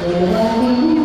Thank you.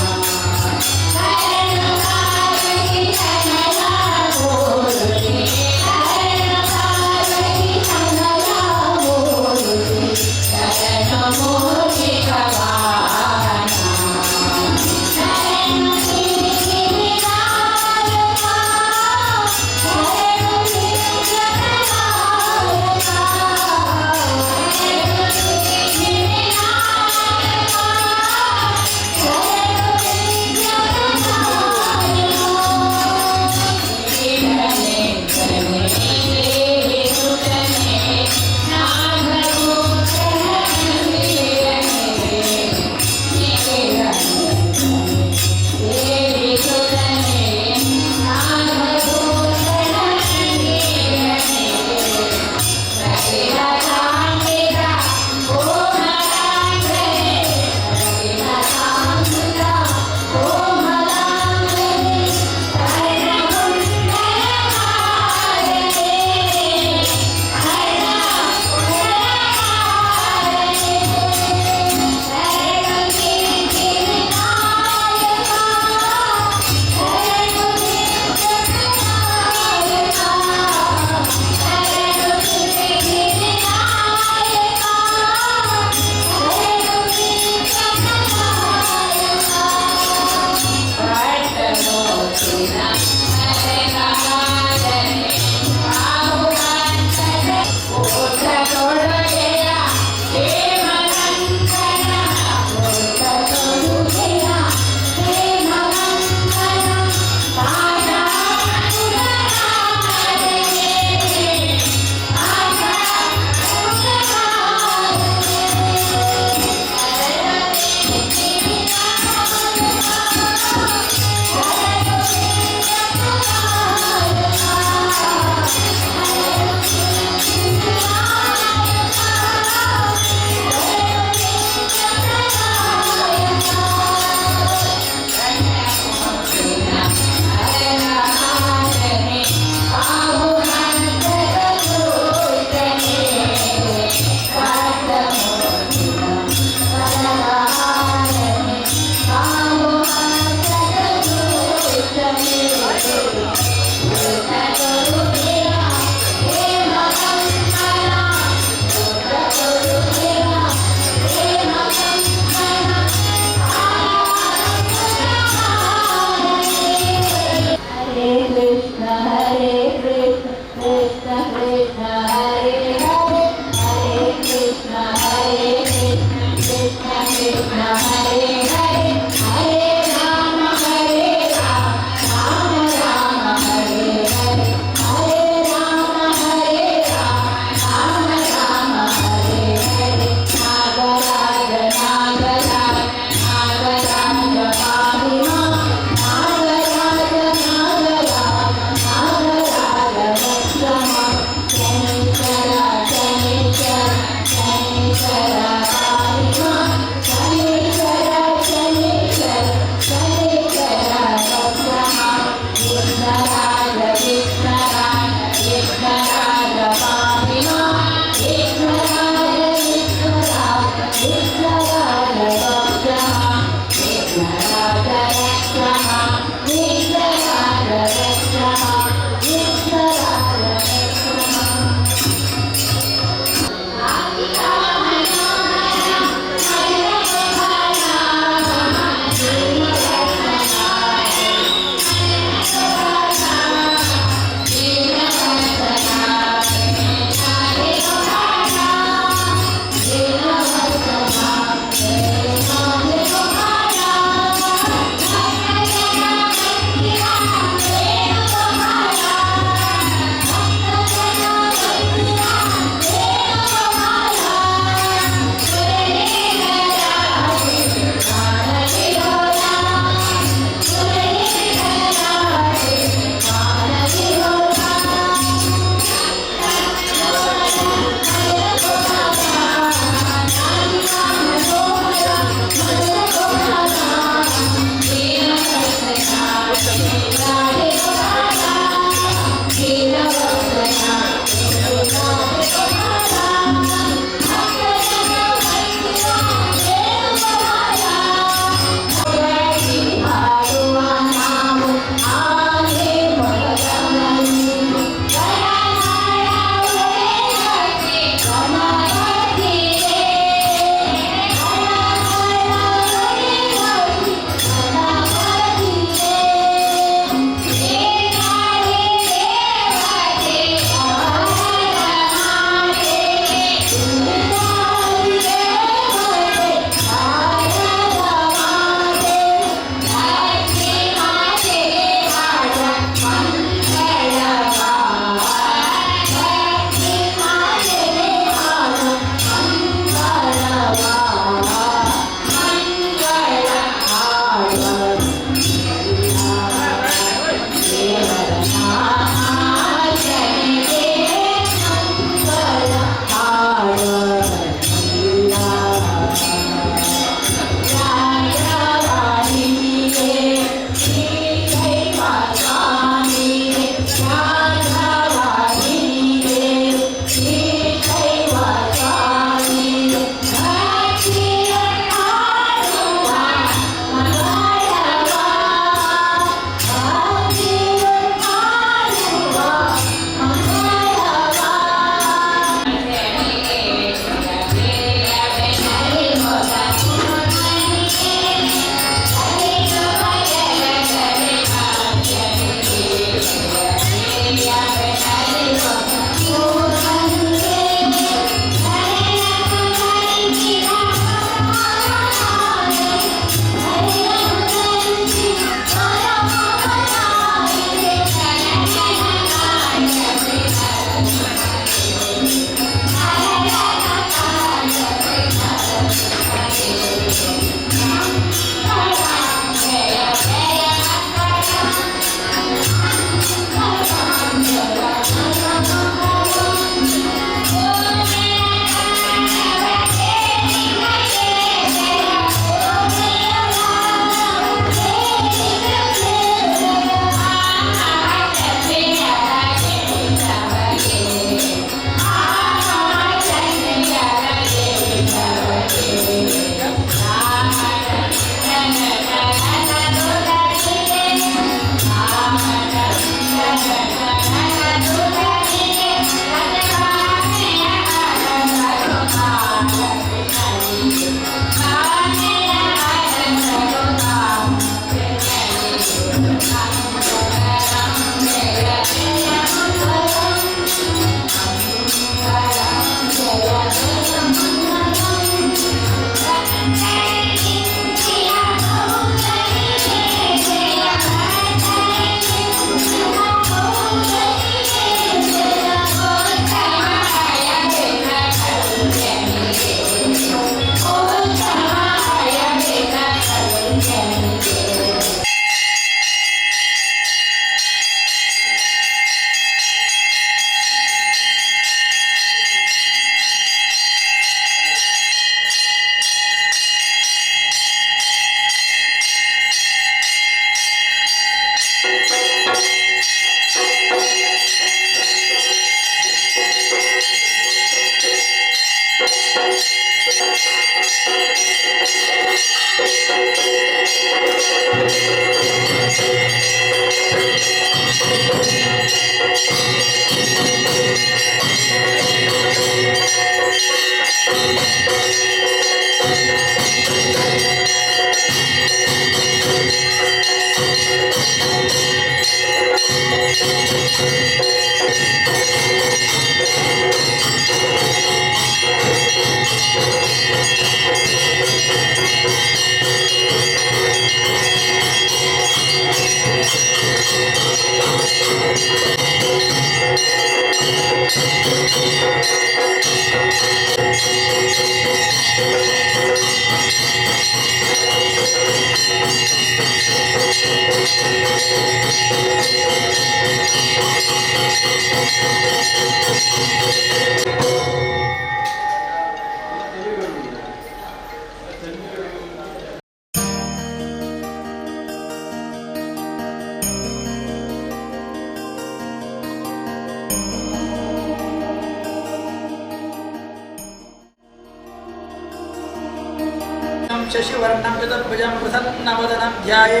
ಶಶಿವರ್ಣಂ ಚತುರ್ಭುಜಂ ಪ್ರಸನ್ನವದನಂ ಧ್ಯಾಯೇ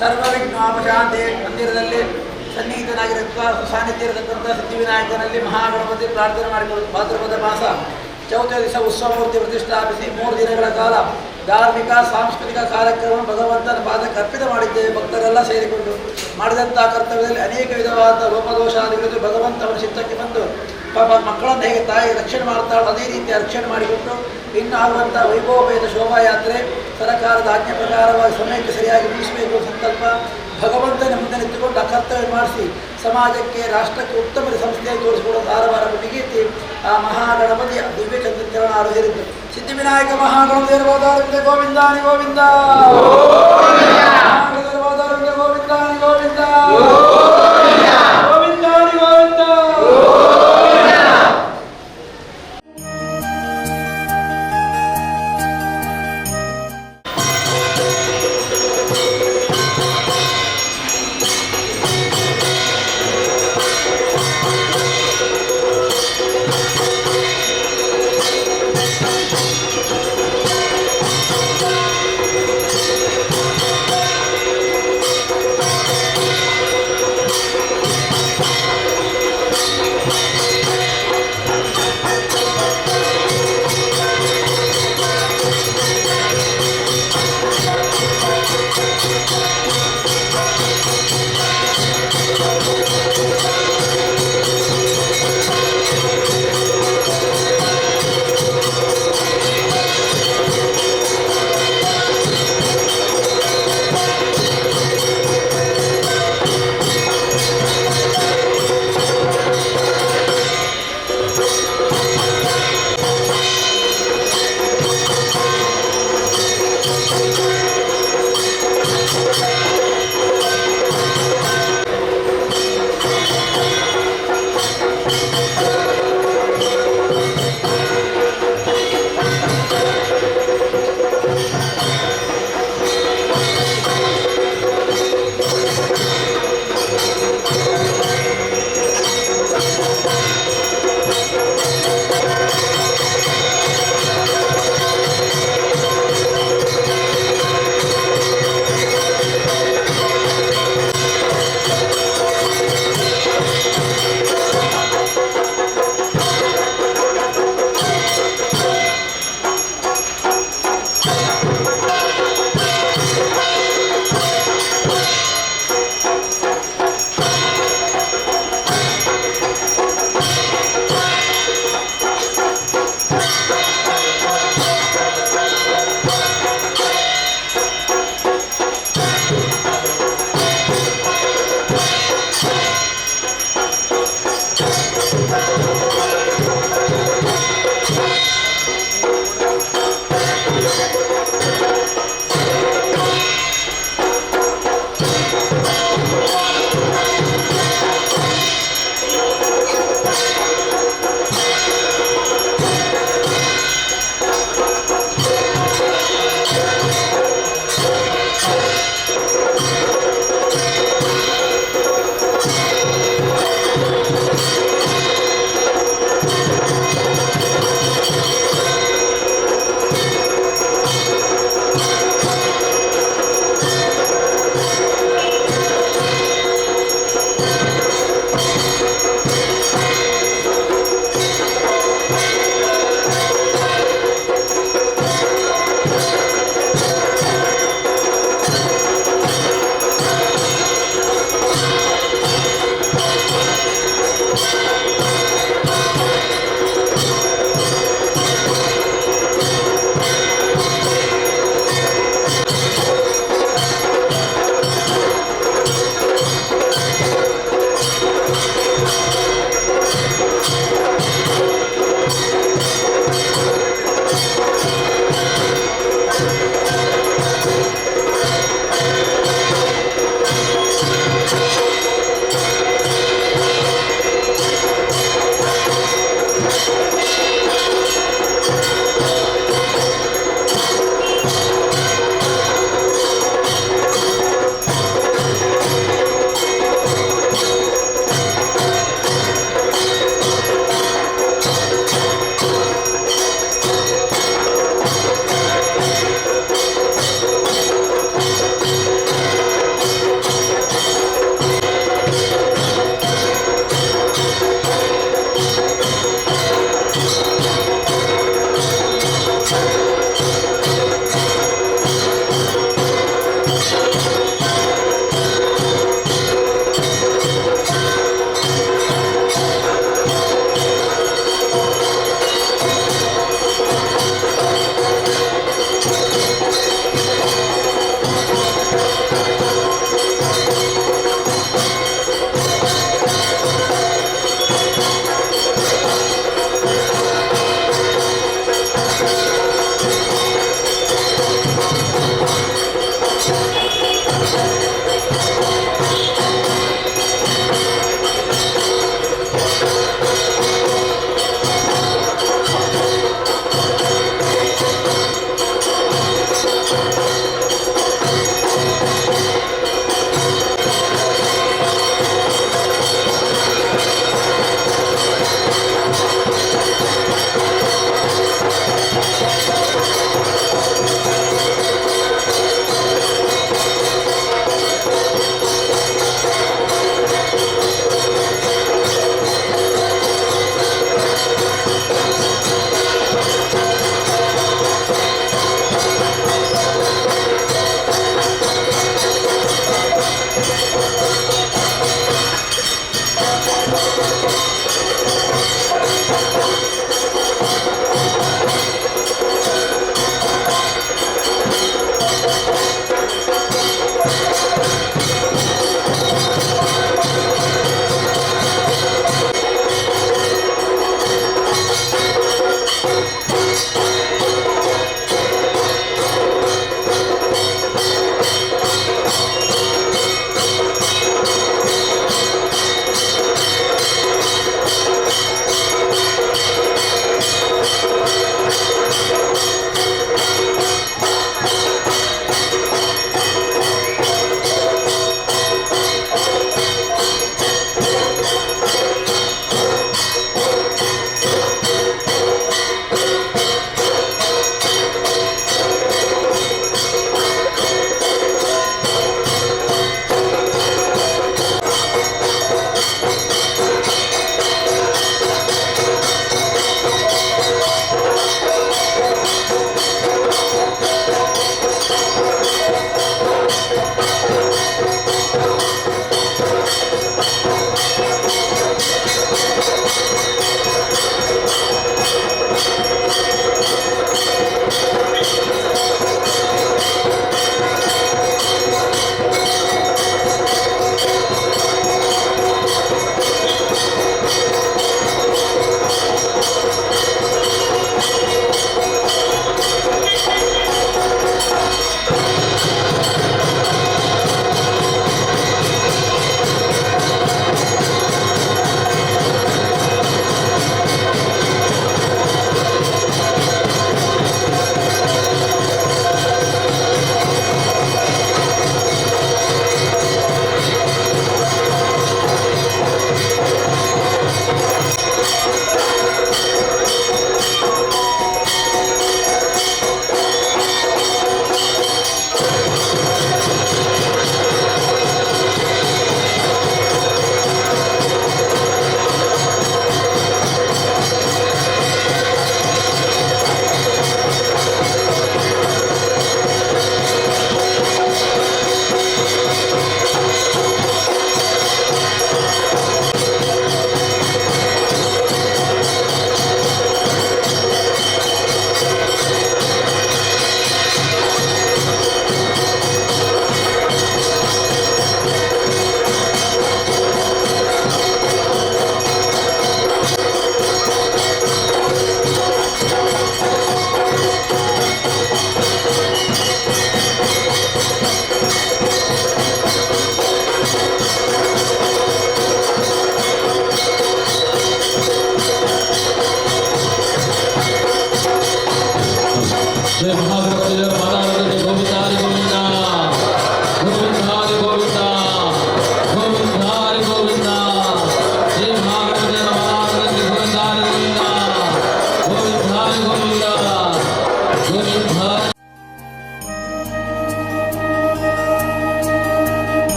ಸರ್ವವಿಘ್ನೋಪಶಾಂತಯೇ. ಮಂದಿರದಲ್ಲಿ ಸನ್ನಿಹಿತನಾಗಿರುವ ಸಾನ್ನಿಧ್ಯರತಕ್ಕಂಥ ಸಿದ್ಧಿವಿನಾಯಕನಲ್ಲಿ ಮಹಾಗಣಪತಿ ಪ್ರಾರ್ಥನೆ ಮಾಡಿಕೊಳ್ಳುವುದು. ಭಾದ್ರಪದ ಮಾಸ ಚೌಥ ದಿವಸ ಉತ್ಸವಮೂರ್ತಿ ಪ್ರತಿಷ್ಠಾಪಿಸಿ 3 ದಿನಗಳ ಕಾಲ ಧಾರ್ಮಿಕ ಸಾಂಸ್ಕೃತಿಕ ಕಾರ್ಯಕ್ರಮ ಭಗವಂತನ ಪಾದಕ್ಕೆ ಅರ್ಪಿತ ಮಾಡಿದ್ದೇವೆ. ಭಕ್ತರೆಲ್ಲ ಸೇರಿಕೊಂಡು ಮಾಡಿದಂಥ ಕರ್ತವ್ಯದಲ್ಲಿ ಅನೇಕ ವಿಧವಾದ ಲೋಪದೋಷಾದಿಗಳು ಭಗವಂತ ಅವರ ಚಿತ್ತಕ್ಕೆ ಬಂದು ಪಾಪ ಮಕ್ಕಳನ್ನು ಹೇಗೆ ತಾಯಿ ರಕ್ಷಣೆ ಮಾಡ್ತಾಳೆ ಅದೇ ರೀತಿ ರಕ್ಷಣೆ ಮಾಡಿಕೊಟ್ಟು ಇನ್ನು ಆಗುವಂಥ ವೈಭವಪೇತ ಶೋಭಾಯಾತ್ರೆ ಸರಕಾರದ ಆಜ್ಞೆ ಪ್ರಕಾರವಾಗಿ ಸಮಯಕ್ಕೆ ಸರಿಯಾಗಿ ಮುಗಿಸಬೇಕು ಸಂಕಲ್ಪ ಭಗವಂತನ ಮುಂದೆ ನಿಂತುಕೊಂಡು ಆ ಕರ್ತವ್ಯ ಮಾಡಿಸಿ ಸಮಾಜಕ್ಕೆ ರಾಷ್ಟ್ರಕ್ಕೆ ಉತ್ತಮ ಸಂಸ್ಥೆಯನ್ನು ತೋರಿಸಿಕೊಡೋ ಧಾರವಾರ ಮುಗಿಗೀತಿ ಆ ಮಹಾಗಣಪತಿಯ ದಿವ್ಯ ಚಂದ್ರಚರಣ ಸೇರಿದ್ದು. ಸಿದ್ಧಿವಿನಾಯಕ ಮಹಾಗಣಪತಿ ಗೋವಿಂದಾನಿ ಗೋವಿಂದ ಗೋವಿಂದಾನಿ ಗೋವಿಂದ ಗೋವಿಂದಾನಿ ಗೋವಿಂದ.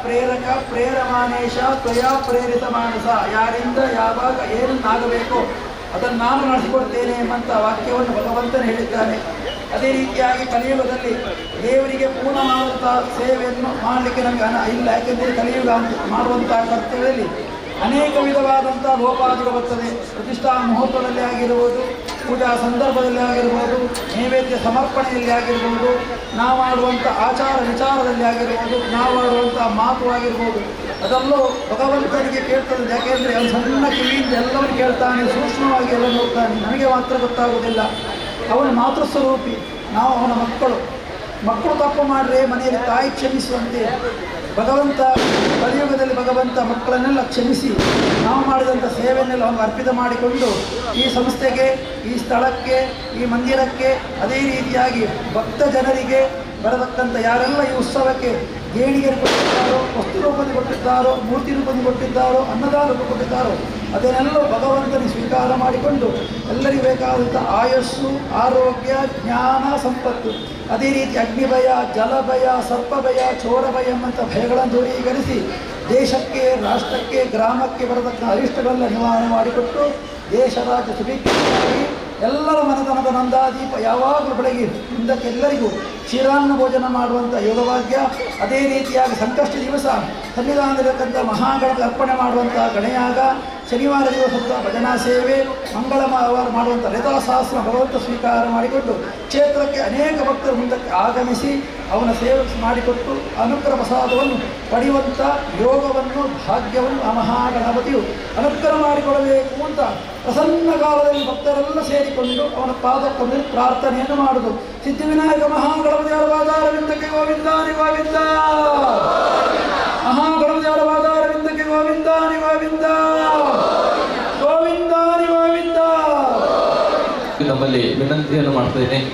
ಪ್ರೇರಕ ಪ್ರೇರಮಾನೇಶ ತ್ವಯಾ ಪ್ರೇರಿತ ಮಾನಸ, ಯಾರಿಂದ ಯಾವಾಗ ಏನನ್ನಾಗಬೇಕೋ ಅದನ್ನು ನಾನು ನಡೆಸಿಕೊಡ್ತೇನೆ ಎಂಬಂಥ ವಾಕ್ಯವನ್ನು ಭಗವಂತನು ಹೇಳಿದ್ದಾನೆ. ಅದೇ ರೀತಿಯಾಗಿ ಕಲಿಯುಗದಲ್ಲಿ ದೇವರಿಗೆ ಪೂರ್ಣವಾದಂಥ ಸೇವೆಯನ್ನು ಮಾಡಲಿಕ್ಕೆ ನಮಗೆ ಇಲ್ಲ. ಯಾಕೆಂದರೆ ಕಲಿಯುಗ ಮಾಡುವಂಥ ಕರ್ತವ್ಯದಲ್ಲಿ ಅನೇಕ ವಿಧವಾದಂಥ ಲೋಪಾದಿಗಳು ಬರ್ತದೆ. ಪ್ರತಿಷ್ಠಾ ಮುಹೂರ್ತದಲ್ಲಿ ಆಗಿರ್ಬೋದು, ಪೂಜಾ ಸಂದರ್ಭದಲ್ಲಿ ಆಗಿರ್ಬೋದು, ನೈವೇದ್ಯ ಸಮರ್ಪಣೆಯಲ್ಲಿ ಆಗಿರ್ಬೋದು, ನಾವು ಮಾಡುವಂಥ ಆಚಾರ ವಿಚಾರದಲ್ಲಿ ಆಗಿರ್ಬೋದು, ನಾವು ಆಡುವಂಥ ಮಾತು ಆಗಿರ್ಬೋದು, ಅದೆಲ್ಲೂ ಭಗವಂತನಿಗೆ ಕೇಳ್ತದೆ. ಯಾಕೆಂದರೆ ಅವನು ಸಣ್ಣ ಕಿವಿಯಿಂದ ಎಲ್ಲವನ್ನೂ ಕೇಳ್ತಾನೆ, ಸೂಕ್ಷ್ಮವಾಗಿ ಎಲ್ಲ ನೋಡ್ತಾನೆ. ನಮಗೆ ಮಾತ್ರ ಗೊತ್ತಾಗುವುದಿಲ್ಲ. ಅವನು ಮಾತೃಸ್ವರೂಪಿ, ನಾವು ಅವನ ಮಕ್ಕಳು ತಪ್ಪು ಮಾಡಿದ್ರೆ ಮನೆಯಲ್ಲಿ ತಾಯಿ ಕ್ಷಮಿಸುವಂತೆ ಭಗವಂತ ಕಲಿಯುಗದಲ್ಲಿ ಭಗವಂತ ಮಕ್ಕಳನ್ನೆಲ್ಲ ಕ್ಷಮಿಸಿ ನಾವು ಮಾಡಿದಂಥ ಸೇವೆಯನ್ನೆಲ್ಲ ಅವನು ಅರ್ಪಿತ ಮಾಡಿಕೊಂಡು ಈ ಸಂಸ್ಥೆಗೆ, ಈ ಸ್ಥಳಕ್ಕೆ, ಈ ಮಂದಿರಕ್ಕೆ, ಅದೇ ರೀತಿಯಾಗಿ ಭಕ್ತ ಜನರಿಗೆ ಬರತಕ್ಕಂಥ ಯಾರೆಲ್ಲ ಈ ಉತ್ಸವಕ್ಕೆ ದೇಣಿಗೆ ಕೊಟ್ಟಿದ್ದಾರೋ, ವಸ್ತು ರೂಪದಲ್ಲಿ ಕೊಟ್ಟಿದ್ದಾರೋ, ಮೂರ್ತಿ ರೂಪದಲ್ಲಿ ಕೊಟ್ಟಿದ್ದಾರೋ, ಅನ್ನದಾನ ರೂಪ ಕೊಟ್ಟಿದ್ದಾರೋ ಅದನ್ನೆಲ್ಲ ಭಗವಂತನಿಗೆ ಸ್ವೀಕಾರ ಮಾಡಿಕೊಂಡು ಎಲ್ಲರಿಗೂ ಬೇಕಾದಂಥ ಆಯಸ್ಸು, ಆರೋಗ್ಯ, ಜ್ಞಾನ, ಸಂಪತ್ತು, ಅದೇ ರೀತಿ ಅಗ್ನಿಭಯ, ಜಲಭಯ, ಸರ್ಪಭಯ, ಚೋರಭಯ ಎಂಬಂಥ ಭಯಗಳನ್ನು ದೂರೀಕರಿಸಿ ದೇಶಕ್ಕೆ, ರಾಷ್ಟ್ರಕ್ಕೆ, ಗ್ರಾಮಕ್ಕೆ ಬರತಕ್ಕ ಅರಿಷ್ಟಗಳೆಲ್ಲ ನಿವಾರಣೆ ಮಾಡಿಕೊಟ್ಟು ದೇಶ ರಾಜ್ಯ ಸುಭಿಕ್ಷವಾಗಿ ಎಲ್ಲರ ಮನೆತನದ ನಂದಾದೀಪ ಯಾವಾಗಲೂ ಬೆಳಗ್ಗೆ ಮುಂದಕ್ಕೆಲ್ಲರಿಗೂ ಕ್ಷೀರಾನ್ನ ಭೋಜನ ಮಾಡುವಂಥ ಯೋಗಭಾಗ್ಯ, ಅದೇ ರೀತಿಯಾಗಿ ಸಂಕಷ್ಟ ದಿವಸ ಸಂವಿಧಾನದಲ್ಲಿರತಕ್ಕಂಥ ಮಹಾಗಣಕ್ಕೆ ಅರ್ಪಣೆ ಮಾಡುವಂಥ ಗಣಯಾಗ, ಶನಿವಾರ ದಿವಸದ ಭಜನಾ ಸೇವೆ, ಮಂಗಳವಾರ ಮಾಡುವಂಥ ಲಲಿತಾಸಹಸ್ರ ಭಗವಂತ ಸ್ವೀಕಾರ ಮಾಡಿಕೊಂಡು ಕ್ಷೇತ್ರಕ್ಕೆ ಅನೇಕ ಭಕ್ತರು ಮುಂದಕ್ಕೆ ಆಗಮಿಸಿ ಅವನ ಸೇವೆ ಮಾಡಿಕೊಟ್ಟು ಅನುಗ್ರಹ ಪ್ರಸಾದವನ್ನು ಪಡೆಯುವಂಥ ಯೋಗವನ್ನು, ಭಾಗ್ಯವನ್ನು ಆ ಮಹಾಗಣಪತಿಯು ಅನುಗ್ರಹ ಮಾಡಿಕೊಡಬೇಕು ಅಂತ ಪ್ರಸನ್ನ ಕಾಲದಲ್ಲಿ ಭಕ್ತರೆಲ್ಲ ಸೇರಿಕೊಂಡು ಅವನ ಪಾದಕ್ಕೊಂದು ಪ್ರಾರ್ಥನೆಯನ್ನು ಮಾಡುವುದು. ಸಿದ್ಧಿವಿನಾಯಕ ಮಹಾಗಣಪತಿಯವರ ವಾದಾರವಿಂದಕ್ಕೆ ಗೋವಿಂದಾನಿ ಗೋವಿಂದ, ಮಹಾಗಣಪತಿಯವರ ವಾದಾರವಿಂದಕ್ಕೆ ಗೋವಿಂದಾನಿ ಗೋವಿಂದ, ಗೋವಿಂದಾನಿ ಗೋವಿಂದ. ನಮ್ಮಲ್ಲಿ ವಿನಂತಿಯನ್ನು ಮಾಡ್ತಾ ಇದ್ದೇನೆ.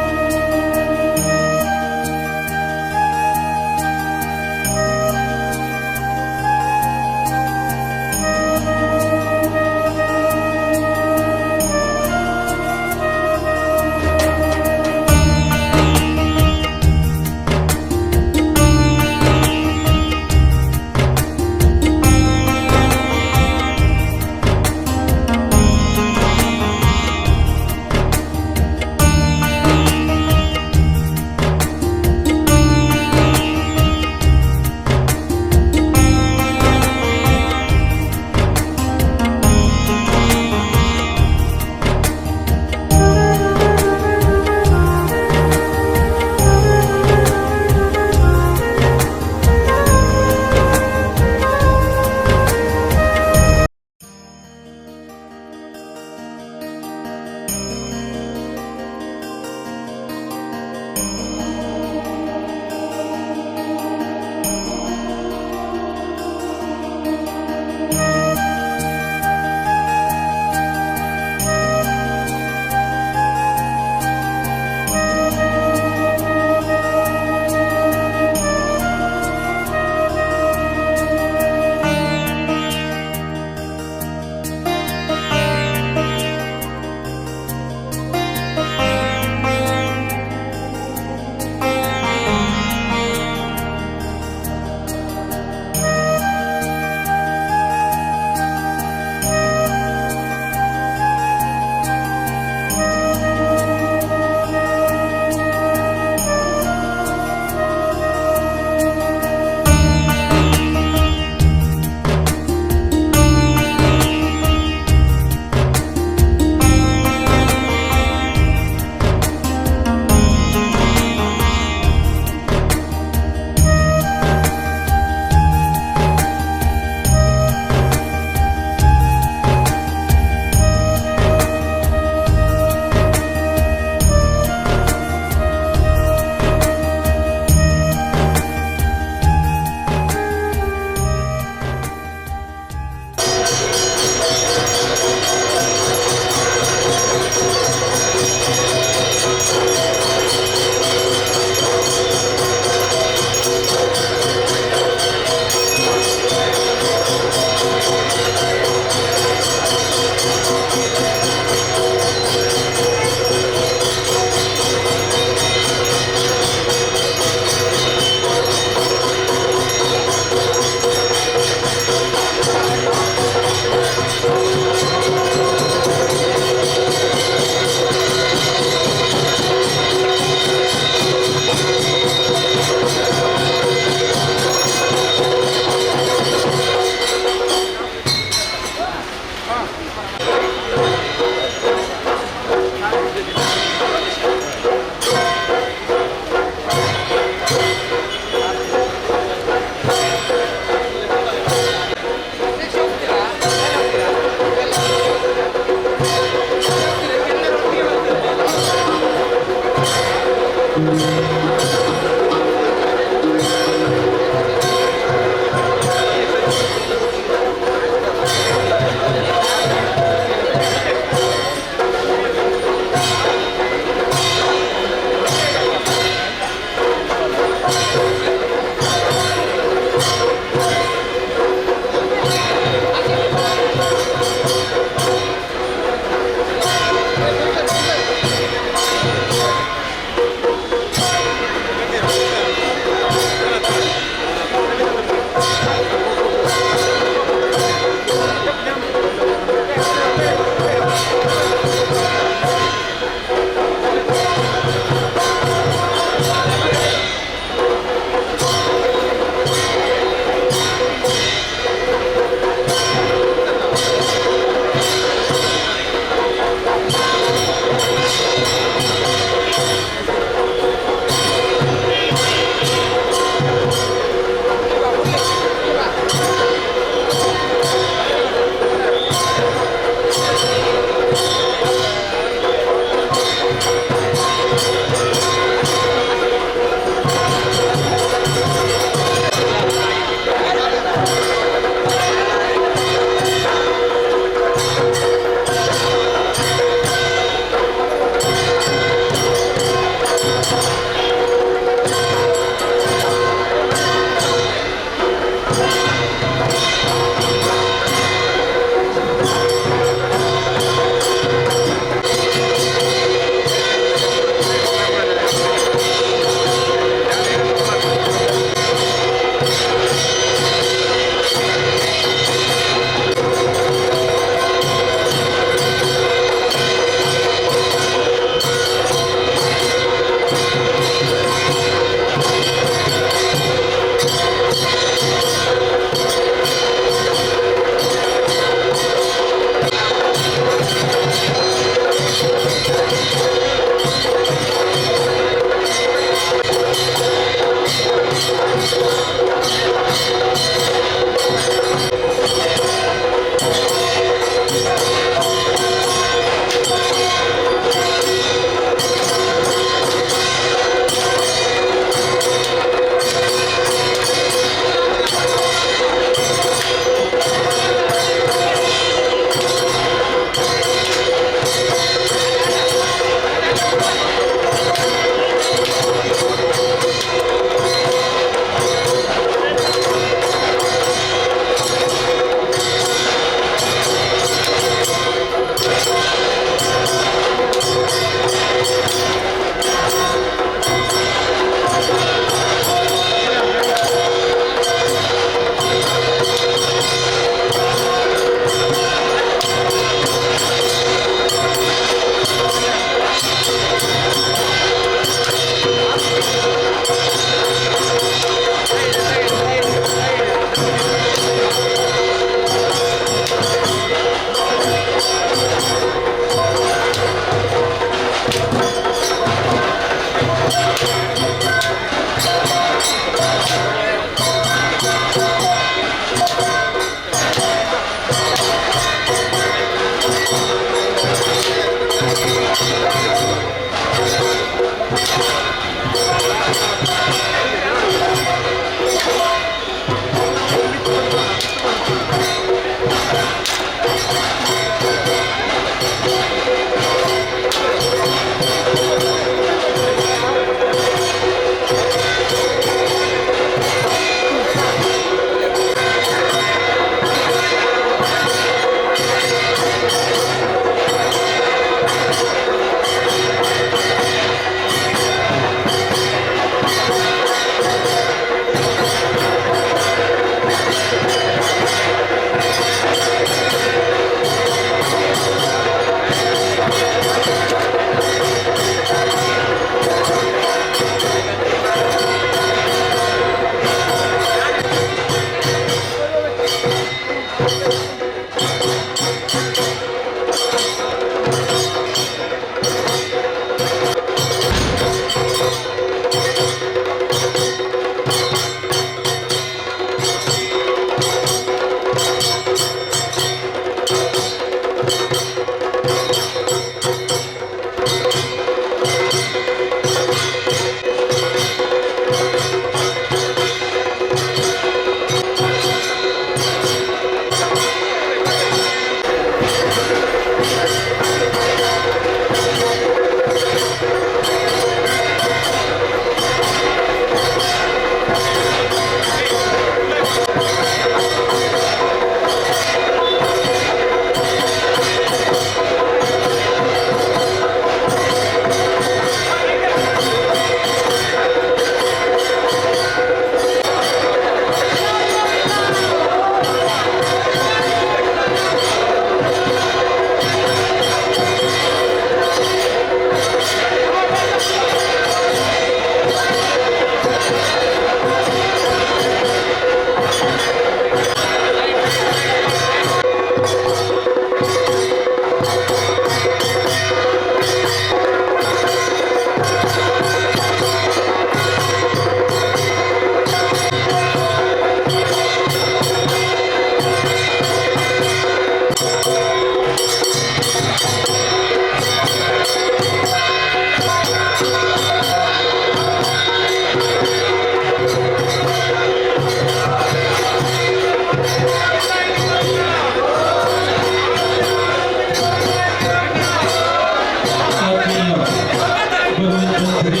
ಅಧ್ಯಕ್ಷರೇ,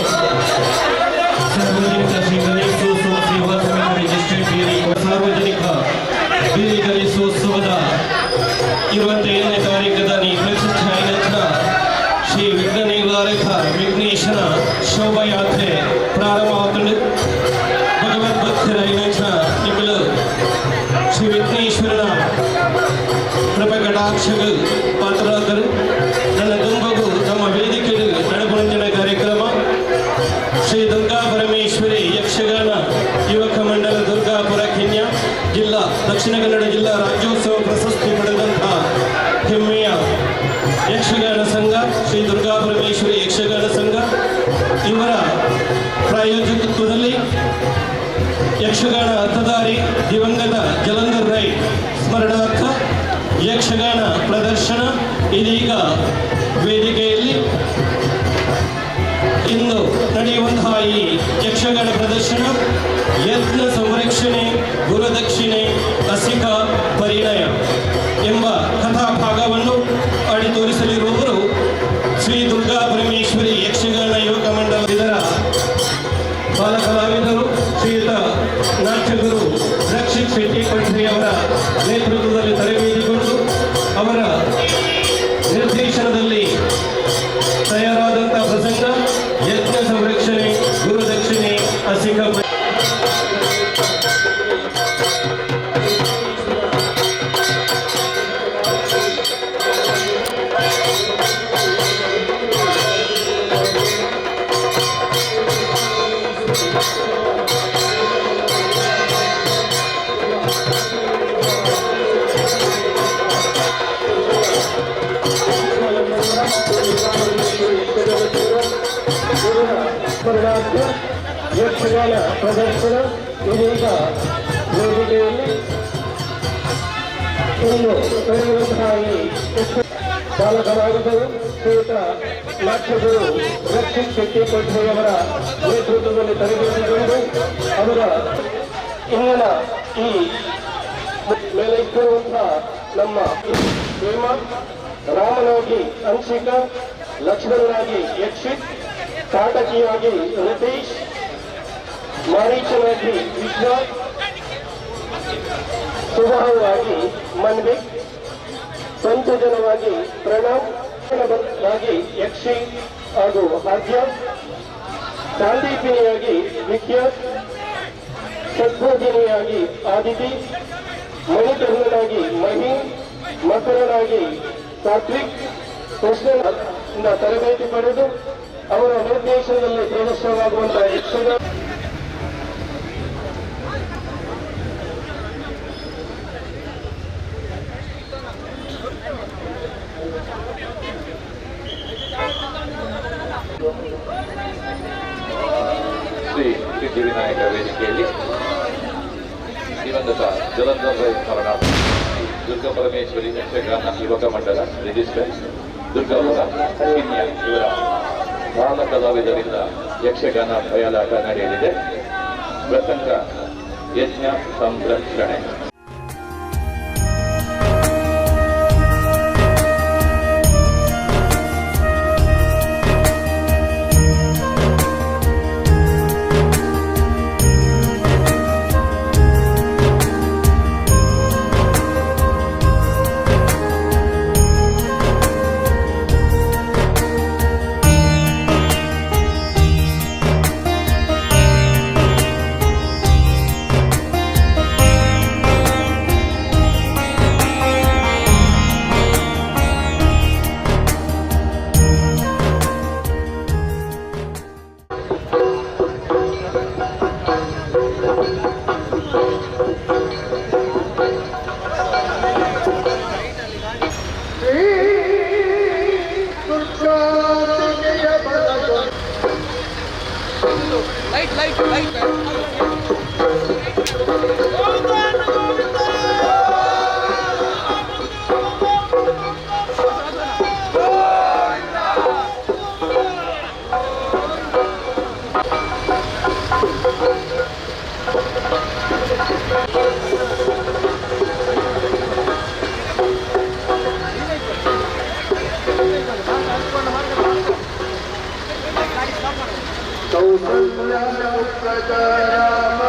ಸಾರ್ವಜನಿಕ ಶ್ರೀ ಗಣೇಶೋತ್ಸವ ಸೇವಾ ಸಮಿತಿ ರಿಜಿಸ್ಟರ್ಡ್ ಬೀರಿ ಸಾರ್ವಜನಿಕ ಬೀರಿ ಗಣೇಶೋತ್ಸವದ 27ನೇ ತಾರೀಕದ ಪ್ರತಿಷ್ಠಾನ ಶ್ರೀ ವಿಘ್ನ ನಿವಾರಕ ವಿಘ್ನೇಶನ ಶೋಭಾಯಾತ್ರೆ ಪ್ರಾರಂಭವಾಗುತ್ತದೆ. ಭಗವದ್ಭಕ್ತರಾಗಿನ ನಿಮ್ಮಲು ಶ್ರೀ ವಿಘ್ನೇಶ್ವರನ ಕೃಪೆ ಕಟಾಕ್ಷಗಳು ಪಾತ್ರರಾದರು. ನನ್ನ ದುಂಬಗು ತಮ್ಮ ವೇದಿಕೆಯಲ್ಲಿ ನಡಪುರಂಜನ ಕಾರ್ಯಕ್ರಮ ಶ್ರೀ ದುರ್ಗಾ ಪರಮೇಶ್ವರಿ ಯಕ್ಷಗಾನ ಯುವಕ ಮಂಡಲ ದುರ್ಗಾಪುರ ಕೆನ್ಯಾ ಜಿಲ್ಲಾ ದಕ್ಷಿಣ ಕನ್ನಡ ಜಿಲ್ಲಾ ರಾಜ್ಯೋತ್ಸವ ಪ್ರಶಸ್ತಿ ಪಡೆದಂತಹ ಹೆಮ್ಮೆಯ ಯಕ್ಷಗಾನ ಸಂಘ ಶ್ರೀ ದುರ್ಗಾ ಪರಮೇಶ್ವರಿ ಯಕ್ಷಗಾನ ಸಂಘ ಇವರ ಪ್ರಾಯೋಜಕತ್ವದಲ್ಲಿ ಯಕ್ಷಗಾನ ಅರ್ಥಧಾರಿ ದಿವಂಗತ ಜಲಂಧರ್ ರೈ ಸ್ಮರಣಾರ್ಥ ಯಕ್ಷಗಾನ ಪ್ರದರ್ಶನ ಇದೀಗ ವೇದಿಕೆಯಲ್ಲಿ ಇಂದು ನಡೆಯುವಂತಹ ಈ ಯಕ್ಷಗಾನ ಪ್ರದರ್ಶನ ಯತ್ನ ಸಂರಕ್ಷಣೆ ಗುರುದಕ್ಷಿಣೆ ಅಸಿಕ ಪರಿಣಯ ಎಂಬ ಕಥಾಭಾಗವನ್ನು ಆಡಿ ತೋರಿಸಲಿರುವವರು ಶ್ರೀ ದುರ್ಗಾ ಪರಮೇಶ್ವರಿ ಯಕ್ಷಗಾನ ಯುವಕ ಮಂಡಲ ಇದರ ಬಾಲಕಲಾವಿದರು ಶ್ರೀಯುತ ನಾಟ್ಯಗುರು ರಕ್ಷಿತ್ ಶೆಟ್ಟಿ ಪಂಡ್ರಿ ಅವರ ನೇತೃತ್ವದಲ್ಲಿ ತರಬೇತಿಗೊಂಡು ಅವರ ನಿರ್ದೇಶನದಲ್ಲಿ ತಯಾರಾದಂತಹ ಪ್ರಸಂಗ ಯಜ್ಞ ಸಂರಕ್ಷಣೆ ಗುರುದಕ್ಷಿಣೆ ಅಸಿಕ ಯಕ್ಷಗಾನ ಪ್ರದರ್ಶನ ಇದೀಗ ವೇದಿಕೆಯಲ್ಲಿ ಇಂದು ನಡೆಯುವಂತಹ ಈ ಬಾಲಕಲಾವಿದರು ಶ್ರೀಯುತ ನಾಟ್ಯಗುರು ರಕ್ಷಿತ್ ಶೆಟ್ಟಿ ಪಂಡ್ರಿ ಅವರ ನೇತೃತ್ವದಲ್ಲಿ ತರಬೇತಿಗೊಂಡು ಅವರ ಇಂದಿನ ಈ ಮೇಲೈಸಿರುವಂತಹ ನಮ್ಮ ಹೇಮ ರಾಮನಾಗಿ ಅಂಶಿಕಾ ಲಕ್ಷ್ಮಣನಾಗಿ ಯಕ್ಷಿತ್ ಕಾಟಕಿಯಾಗಿ ರಿತೀಶ್ ಮಾರೀಚನಾಗಿ ವಿಶ್ವಾಸ್ ಸುಬಾಹುವಾಗಿ ಮನ್ವಿಕ್ ಸಂತೋಜನವಾಗಿ ಪ್ರಣವ್ ಆಗಿ ಯಕ್ಷಿ ಹಾಗೂ ಹಾದ್ಯ ಸಾಂದೀಪಿನಿಯಾಗಿ ವಿಖ್ಯಾತ್ ಸದ್ಭೋಗಿನಿಯಾಗಿ ಆದಿತಿ ಮಣಿಕರ್ಣನಾಗಿ ಮಹಿ ಮಕರನಾಗಿ ಸಾತ್ವಿಕ್ ಕೃಷ್ಣನಿಂದ ತರಬೇತಿ ಪಡೆದು ಅವರ ನಿರ್ದೇಶನದಲ್ಲಿ ಪ್ರದರ್ಶನವಾಗುವಂತಹ ಯಕ್ಷಗಾನ ಶ್ರೀ ಸಿದ್ಧಿವಿನಾಯಕ ವೇದಿಕೆಯಲ್ಲಿ ದಿವಂಗತ ಜಲಂಧರ್ ರೈ ಸ್ಮರಣಾರ್ಥ ದುರ್ಗಾ ಪರಮೇಶ್ವರಿ ಯಕ್ಷಗಾನ ಯುವಕ ಮಂಡಲ ರಿಜಿಸ್ಟರ್ ದುರ್ಗಾಪುರ ಕೆನ್ಯಾ ಇವರ ಬಾಲ ಕಲಾವಿದರಿಂದ ಯಕ್ಷಗಾನ ಬಯಲಾಟ ನಡೆಯಲಿದೆ. ಪ್ರಸಂಗ ಯಜ್ಞ ಸಂರಕ್ಷಣೆ. ಕೌಸಲ್ಯ ಪ್ರಜಾರಾಮ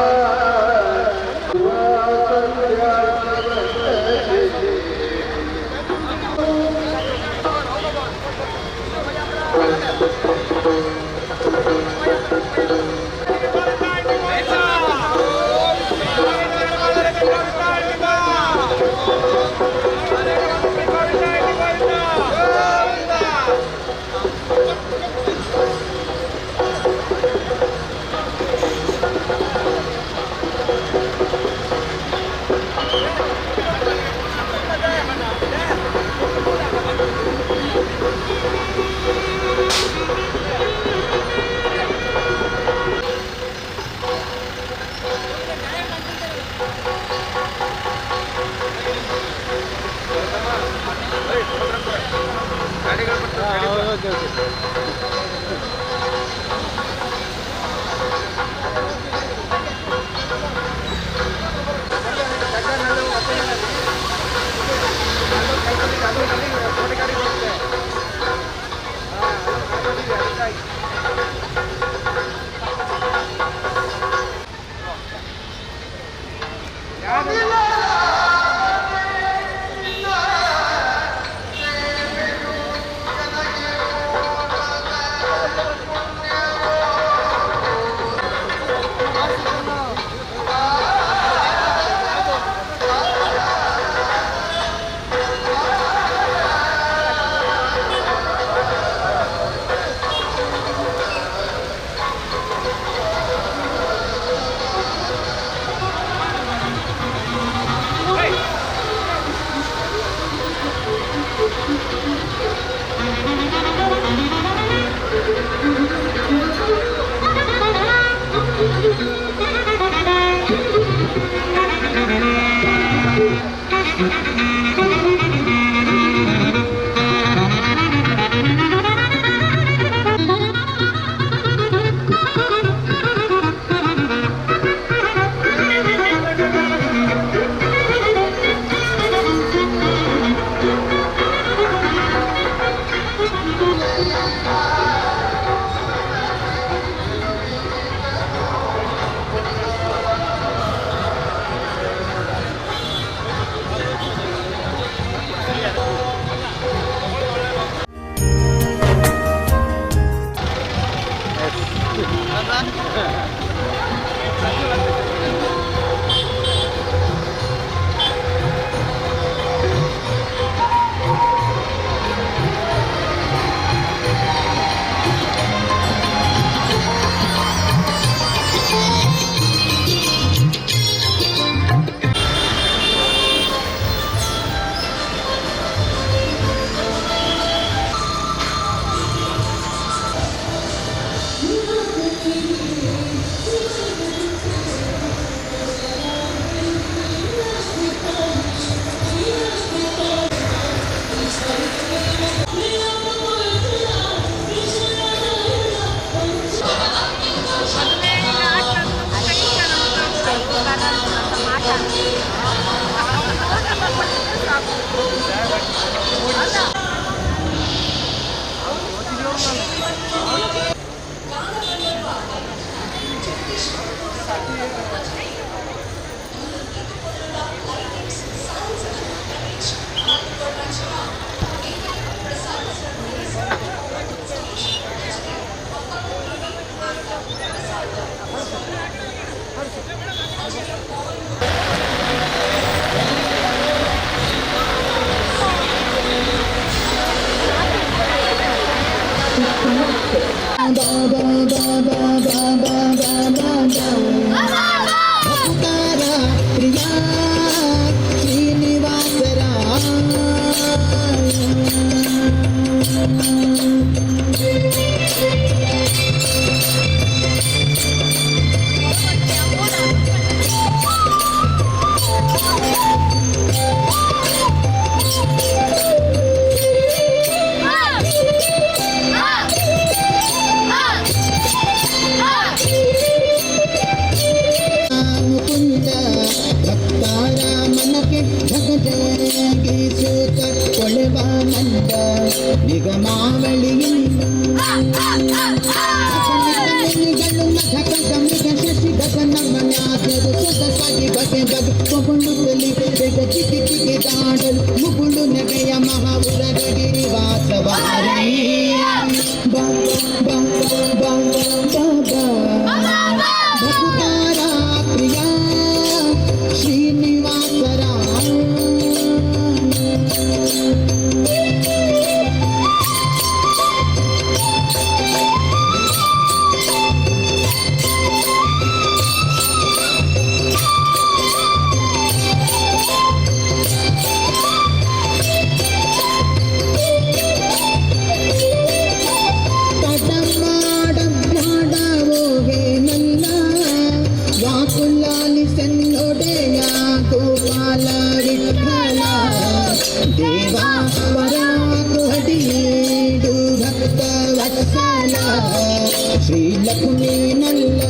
ನೀನಲ್ಲ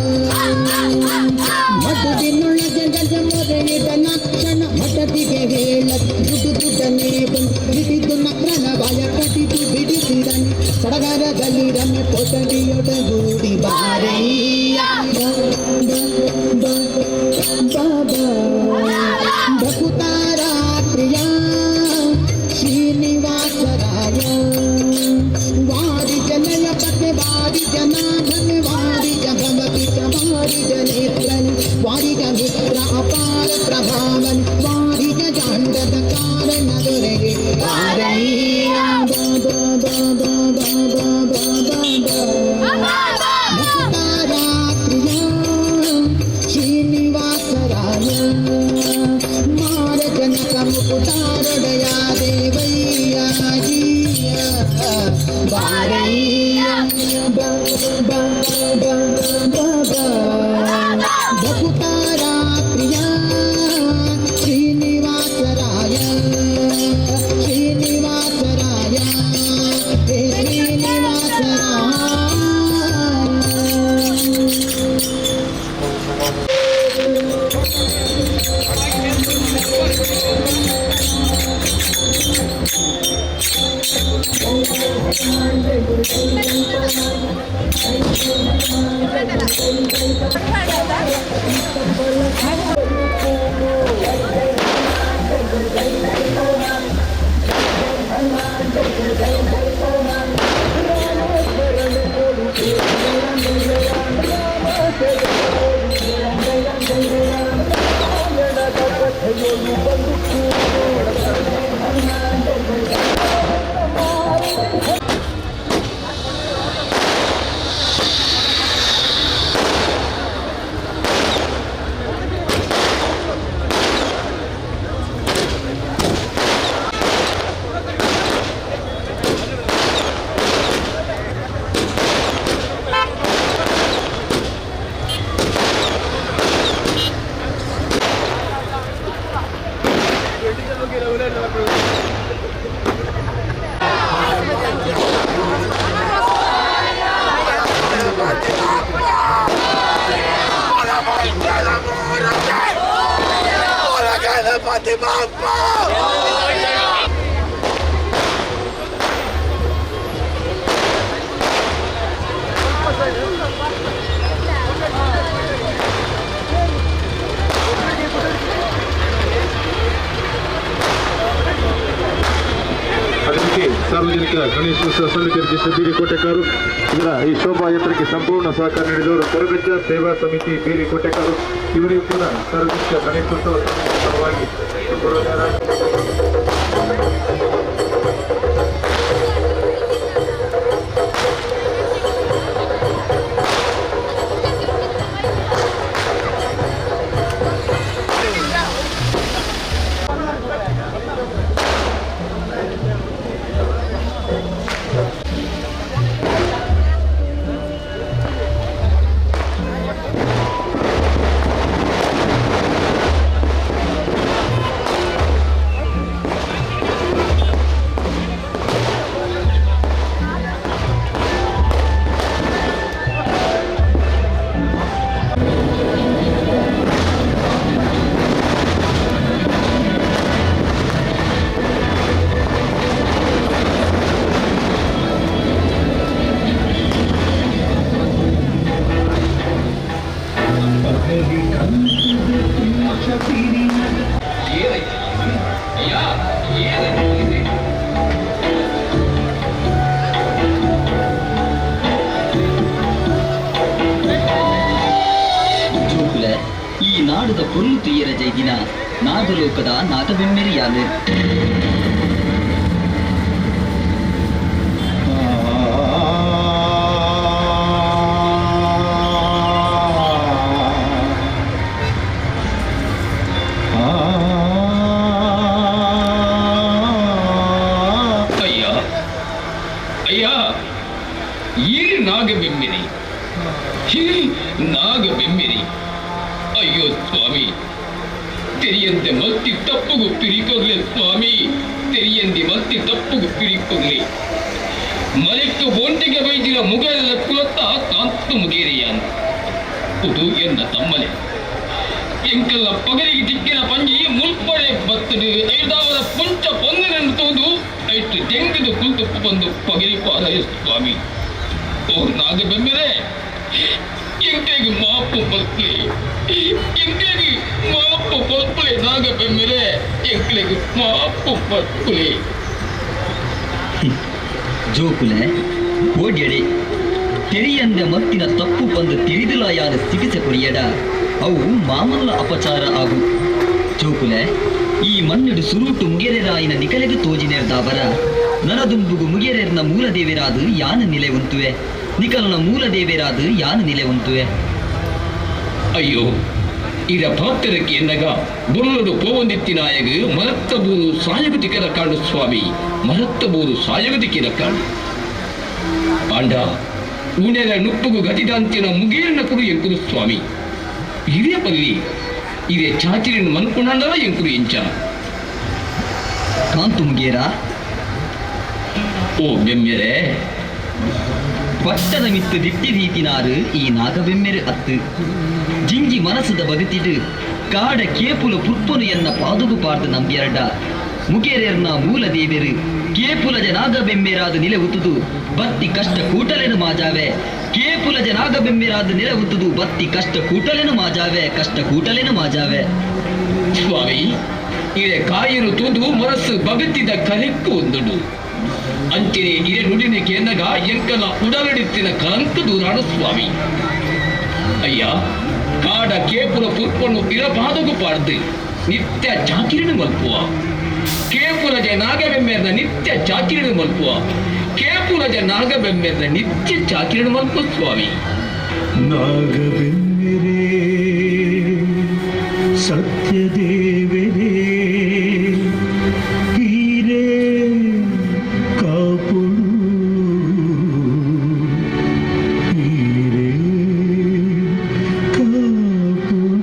ಮಠದಿನೊಳಗೆ ಗಜ ಮೊದಲಿದ ಲಕ್ಷಣ ಮಠದಿಗೆ ಹೇಳ ದುಡ್ಡನೆ ಹಿಡಿದು ನಕ್ರನ ಭಯ ಕಟ್ಟಿದು ಬಿಡಿಸಿದನೆ ಸಡಗರದಲ್ಲಿರನೆ ಕೊಠಡಿಯೊಡಗೂಡಿ ಬಾರಯ್ಯ ಭಕುತಾರಾತ್ರಿಯ ಶ್ರೀನಿವಾಸರಾಯ ವಾರಿ ಜನಯ ಪತೆ ವಾರಿ ಜನಾಧನ ವಾರಿ ಜಗವತಿ ವಾರಿ ಜನೇತ್ರನ್ ವಾರಿ ಮಿತ್ರ ಅಪಾರ ಪ್ರಭಾವನ್ ವಾರಿ ಜಾಂಡದ ಕಾರಣ ದೊರೆಗೆ ವಾರಯ್ಯ ಭಕ್ತಾರಾತ್ರಿಯ ಶ್ರೀನಿವಾಸರಾಯ ಮಾರ ಜನಕ ಮುಕುತಾರೊಡೆಯ ದೇವಯ್ಯ ಜೀಯ ಬಾರಯ್ಯ ಭಕ್ತಾರಾತ್ರಿಯ ಶ್ರೀನಿವಾಸರಾಯ ಶ್ರೀನಿವಾಸರಾಯ ಸಾರ್ವಜನಿಕ ಗಣೇಶೋತ್ಸವ ಸಮಿತಿ ಬೀರಿ ಕೋಟೆಕಾರು ಇದರ ಈ ಶೋಭಾಯಾತ್ರೆಗೆ ಸಂಪೂರ್ಣ ಸಹಕಾರ ನೀಡಿದವರು ಕರಗಜ್ಜ ಸೇವಾ ಸಮಿತಿ ಬೀರಿ ಕೋಟೆಕಾರು ಇವರಿಗೂ ಕೂಡ ಸಾರ್ವಜನಿಕ ಗಣೇಶೋತ್ಸವ ಪರವಾಗಿ ಈ ನಾಡುದ ಪೊಲ್ಲು ತುಯ್ಯರ ಜೈಗಿನ ನಾಗಲೋಕದ ನಾಗವೆಮ್ಮೆರಿಯಾಲು ಅಯ್ಯ ಅಯ್ಯ ಈ ನಾಗಬೆಮ್ಮಿರಿ ಈ ನಾಗಬೆಮ್ಮಿರಿ ಅಯ್ಯೋ ಸ್ವಾಮಿ ತೆರಿಯಂತೆ ಮತ್ತಿ ತಪ್ಪುಗು ಪಿರಿಕೋಗ್ಲೆ ಸ್ವಾಮಿ ತೆರಿಯಂದಿ ಮತ್ತಿ ತಪ್ಪುಗು ಪಿರಿಕೋಗ್ಲಿ ಮಲಿಕ್ಕು ಬೊಂಟಿಗೆ ಬೈದಿರ ಮುಗಲ ಕುಲತ್ತ ಕಾಂತು ಮುಗೇರಿಯಾನ್ ಇದು ಎನ್ನ ತಮ್ಮನೆ ಎಂಕಲ್ಲ ಪಗರಿಗೆ ತಿಕ್ಕಿನ ಪಂಜಿ ಮುಲ್ಪಡೆ ಬತ್ತದು ಐದಾವರ ಪುಂಚ ಪೊಂದನೆಂದು ತೋದು ಐತು ತೆಂಗಿದು ಕುಂತು ಬಂದು ಪಗಿರಿ ಪಾರಾಯ ಸ್ವಾಮಿ ಓ ನಾಗಬೆಂಬರೆ ಎಂಕೆಗೆ ಮಾಪು ಬಲ್ಪಲೆ ಎಂಕೆಗೆ ಮಾಪು ಬಲ್ಪಲೆ ನಾಗಬೆಂಬರೆ ಎಂಕೆಗೆ ಮಾಪು ಬಲ್ಪಲೆ ಜೋಕುಲೆ ಓಡ್ಯಡೆ ತೆರಿಯಂದ ಮತ್ತಿನ ತಪ್ಪು ಬಂದು ತಿಳಿದಿಲ್ಲ ಯಾರ ಸಿಗಿಸ ಕೊರಿಯಡ ಅವು ಮಾಮಲ್ಲ ಅಪಚಾರ ಆಗು ಜೋಕುಲೆ ಈ ಮನ್ನೆಡು ಸುರುಟು ಮುಗೆರೆರಾಯಿನ ನಿಕಲೆಗೆ ತೋಜಿನೆರ್ದಾವರ ನನದುಂಬುಗು ಮುಗೆರೆರ್ನ ಮೂಲದೇವಿರಾದು ಯಾನ ನಿಲೆ ಉಂಟುವೆ ನಿಕಲನ ಮೂಲದೇವಿರಾದು ಯಾನ ನಿಲೆ ಉಂಟುವೆ ಅಯ್ಯೋ ಇರ ಪಾತ್ರಕ್ಕೆ ಎನ್ನಗ ಬೊಲ್ಲಡು ಪೋವಂದಿತ್ತಿನಾಯಗ ಮರತ್ತಬೂರು ಸಾಯಗತಿಕರ ಕಾಣು ಸ್ವಾಮಿ ಮರತ್ತಬೂರು ಸಾಯಗತಿಕಿರ ಕಾಣು ಪಾಂಡ ಉಣೆರ ನುಪ್ಪುಗು ಗತಿದಾಂತ್ಯನ ಮುಗೇರನ ಕುರು ಎಂಕುರು ಸ್ವಾಮಿ ಹಿರಿಯ ಪಲ್ಲಿ ಇದೇ ಚಾಚಿರಿನ ಮನ್ಕೊಂಡಲ್ಲ ಎಂಕುರು ಎಂಚ ಕಾಂತು ಮುಗೇರ ಓ ಬೆಮ್ಮೆರೆ ಪಟ್ಟದ ಮಿತ್ತು ದಿಟ್ಟಿ ರೀತಿನಾರು ಈ ನಾಗಬೆಮ್ಮೆರೆ ಅತ್ತು ಜಿಂಜಿ ಮನಸ್ಸದ ಬಗತಿಡು ಕಾಡ ಕೇಪುಲ ಪುರ್ಪನು ಎನ್ನ ಪಾದುಗು ಪಾರ್ದು ನಂಬ್ಯರಡ ಮುಗೇರೆರ್ನ ಮೂಲ ದೇವೆರು ಕೇಪುಲಜ ನಾಗಬೆಮ್ಮೆರಾದ ನಿಲೆ ಉತ್ತುದು ಬತ್ತಿ ಕಷ್ಟ ಕೂಟಲೆನು ಮಾಜಾವೆ ಕೇಪುಲಜ ನಾಗಬೆಮ್ಮೆರಾದ ನಿಲೆ ಉತ್ತುದು ಬತ್ತಿ ಕಷ್ಟ ಕೂಟಲೆನು ಮಾಜಾವೆ ಕಷ್ಟ ಕೂಟಲೆನು ಮಾಜಾವೆ ಸ್ವಾಮಿ ಇರೆ ಕಾಯರು ತೂದು ಮನಸ್ಸು ಬಗತಿದ ಕರೆಕ್ಕು ಒಂದುಡು ಅಂಚಿನ ಇರೆ ನುಡಿನ ಕೆನ್ನಗ ಎಂಕಲ ಉಡಲಡಿತ್ತಿನ ಕಲಂಕ ದೂರಾಡು ಸ್ವಾಮಿ ಅಯ್ಯ ಕಾಡ ಕೇಪುಲ ಪುರ್ಪನ್ನು ಇರಬಾದಗು ಪಾಡ್ದು ನಿತ್ಯ ಚಾಕಿರಿನ ಮಲ್ಪುವ ಕೇಪುಲಜ ನಾಗಬೆಮ್ಮೆರ್ನ ನಿತ್ಯ ಚಾಕಿರಿನ ಮಲ್ಪುವ ಕೇಪುಲಜ ನಾಗಬೆಮ್ಮೆರ್ನ ನಿತ್ಯ ಚಾಕಿರಿನ ಮಲ್ಪುವ ಸ್ವಾಮಿ ನಾಗಬೆಮ್ಮೆರೆ ಸತ್ಯದೇವರೇ ಹೀರೇ ಕಾಪುಡು ಹೀರೇ ಕಾಪುಡು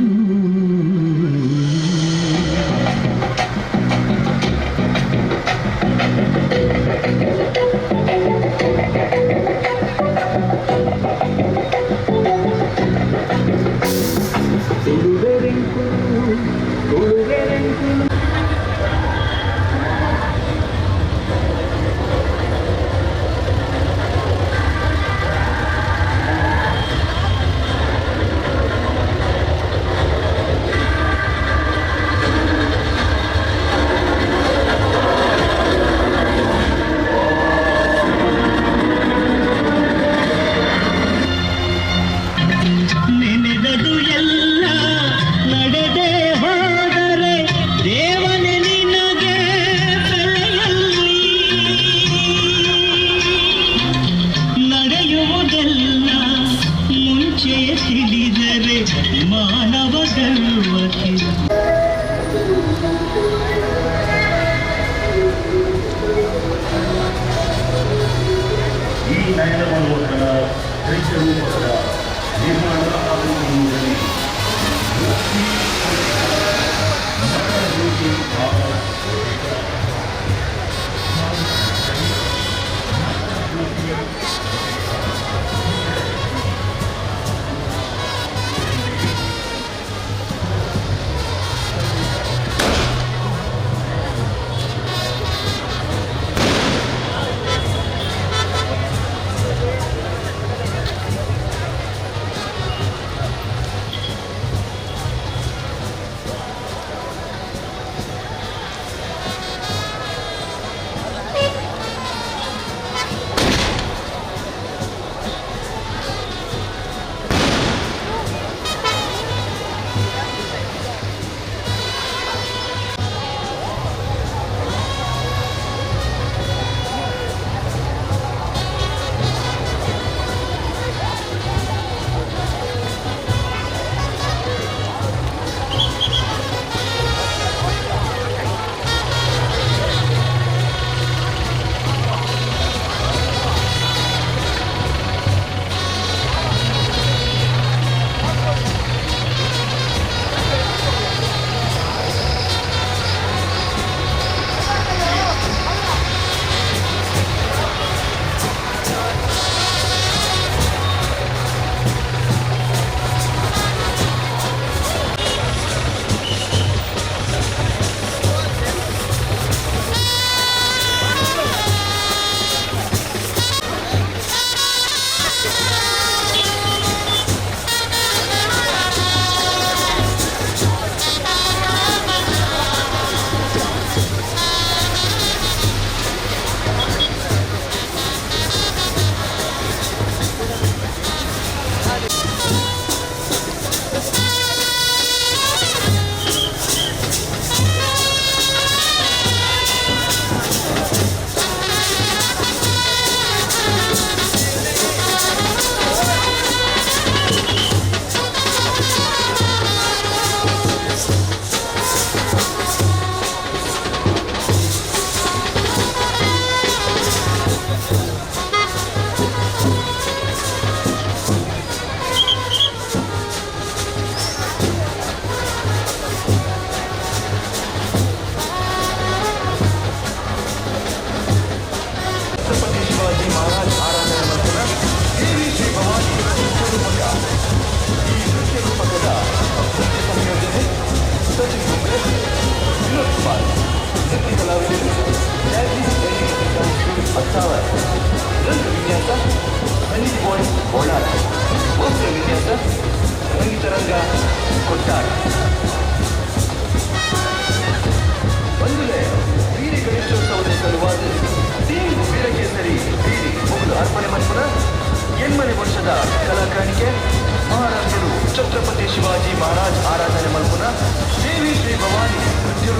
ತುಳುವೆರೆಂಕು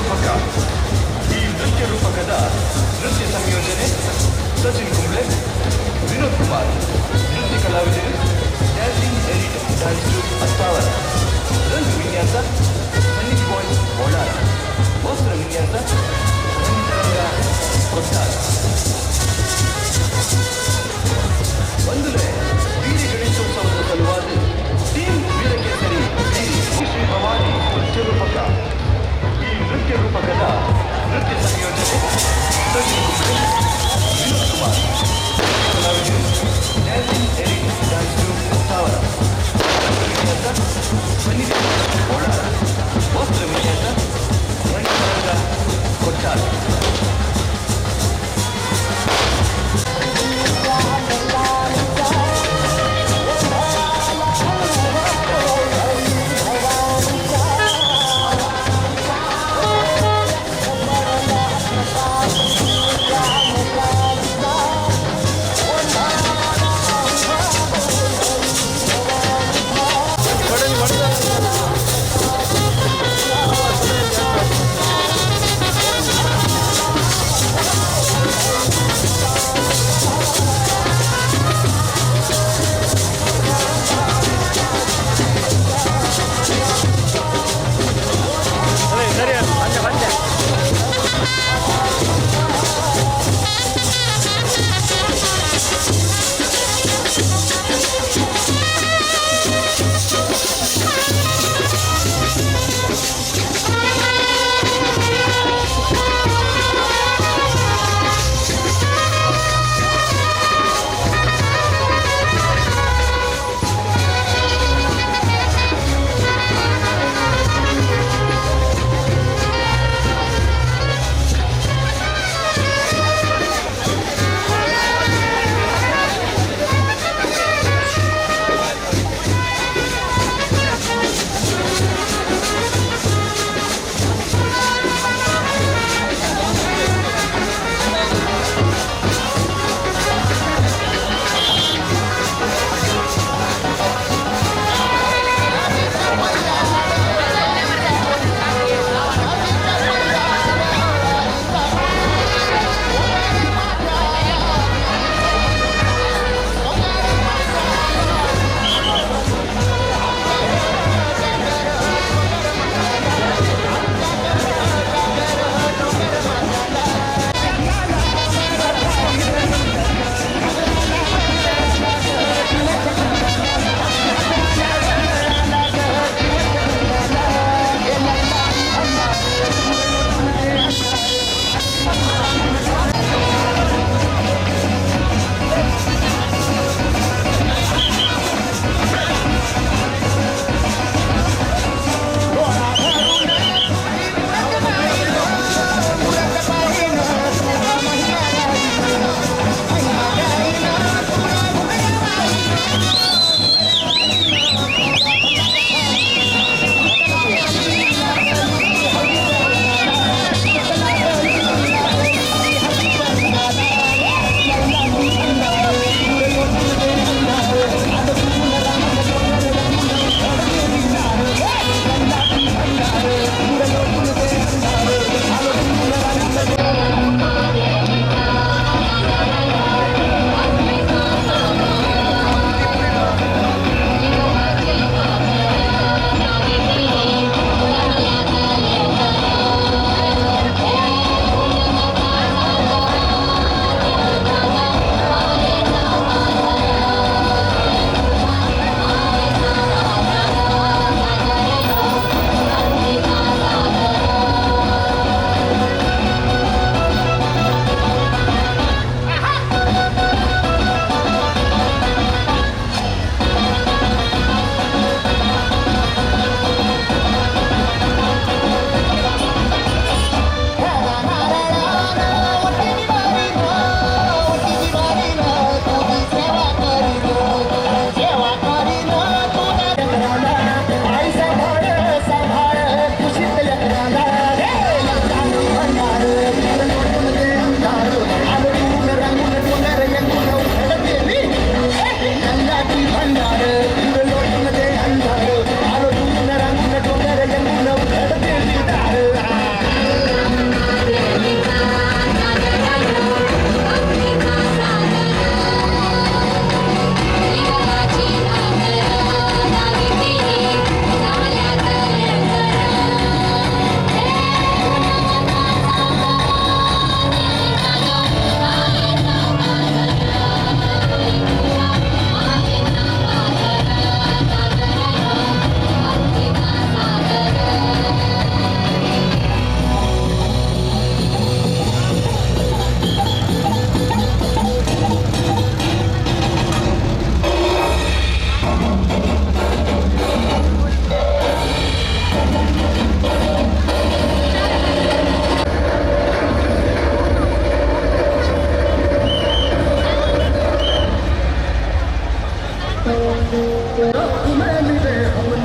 ರೂಪಕ. ಈ ನೃತ್ಯ ರೂಪಕದ ನೃತ್ಯ ಸಂಯೋಜನೆ ಸಚಿನ್ ಕುಂಬ್ಳೆ, ವಿನೋದ್ ಕುಮಾರ್. ನೃತ್ಯ ಕಲಾವಿದರು ಡ್ಯಾನ್ಸಿಂಗ್ ಎಲಿಟ್ ಡ್ಯಾನ್ಸ್ ಟ್ರೂಪ್ ಅಸ್ತಾವರ. ರಂಗ ವಿನ್ಯಾಸ ಸನ್ನಿ ಬಾಯ್ಸ್ ಓಡಾರ. ವಸ್ತ್ರ ವಿನ್ಯಾಸ ಸಂಗೀತರಂಗ ಕೊಟ್ಟಾರ. ಬಂಧುಗಳೇ, ಬೀರಿ ಗಣೇಶೋತ್ಸವದ ಸಲುವಾಗಿ ಟೀಮ್ ವೀರಕೇಸರಿ ಬೀರಿ ಶ್ರೀ ಭವಾನಿ ನೃತ್ಯ ರೂಪಕ. ಈ ನೃತ್ಯ ರೂಪಕದ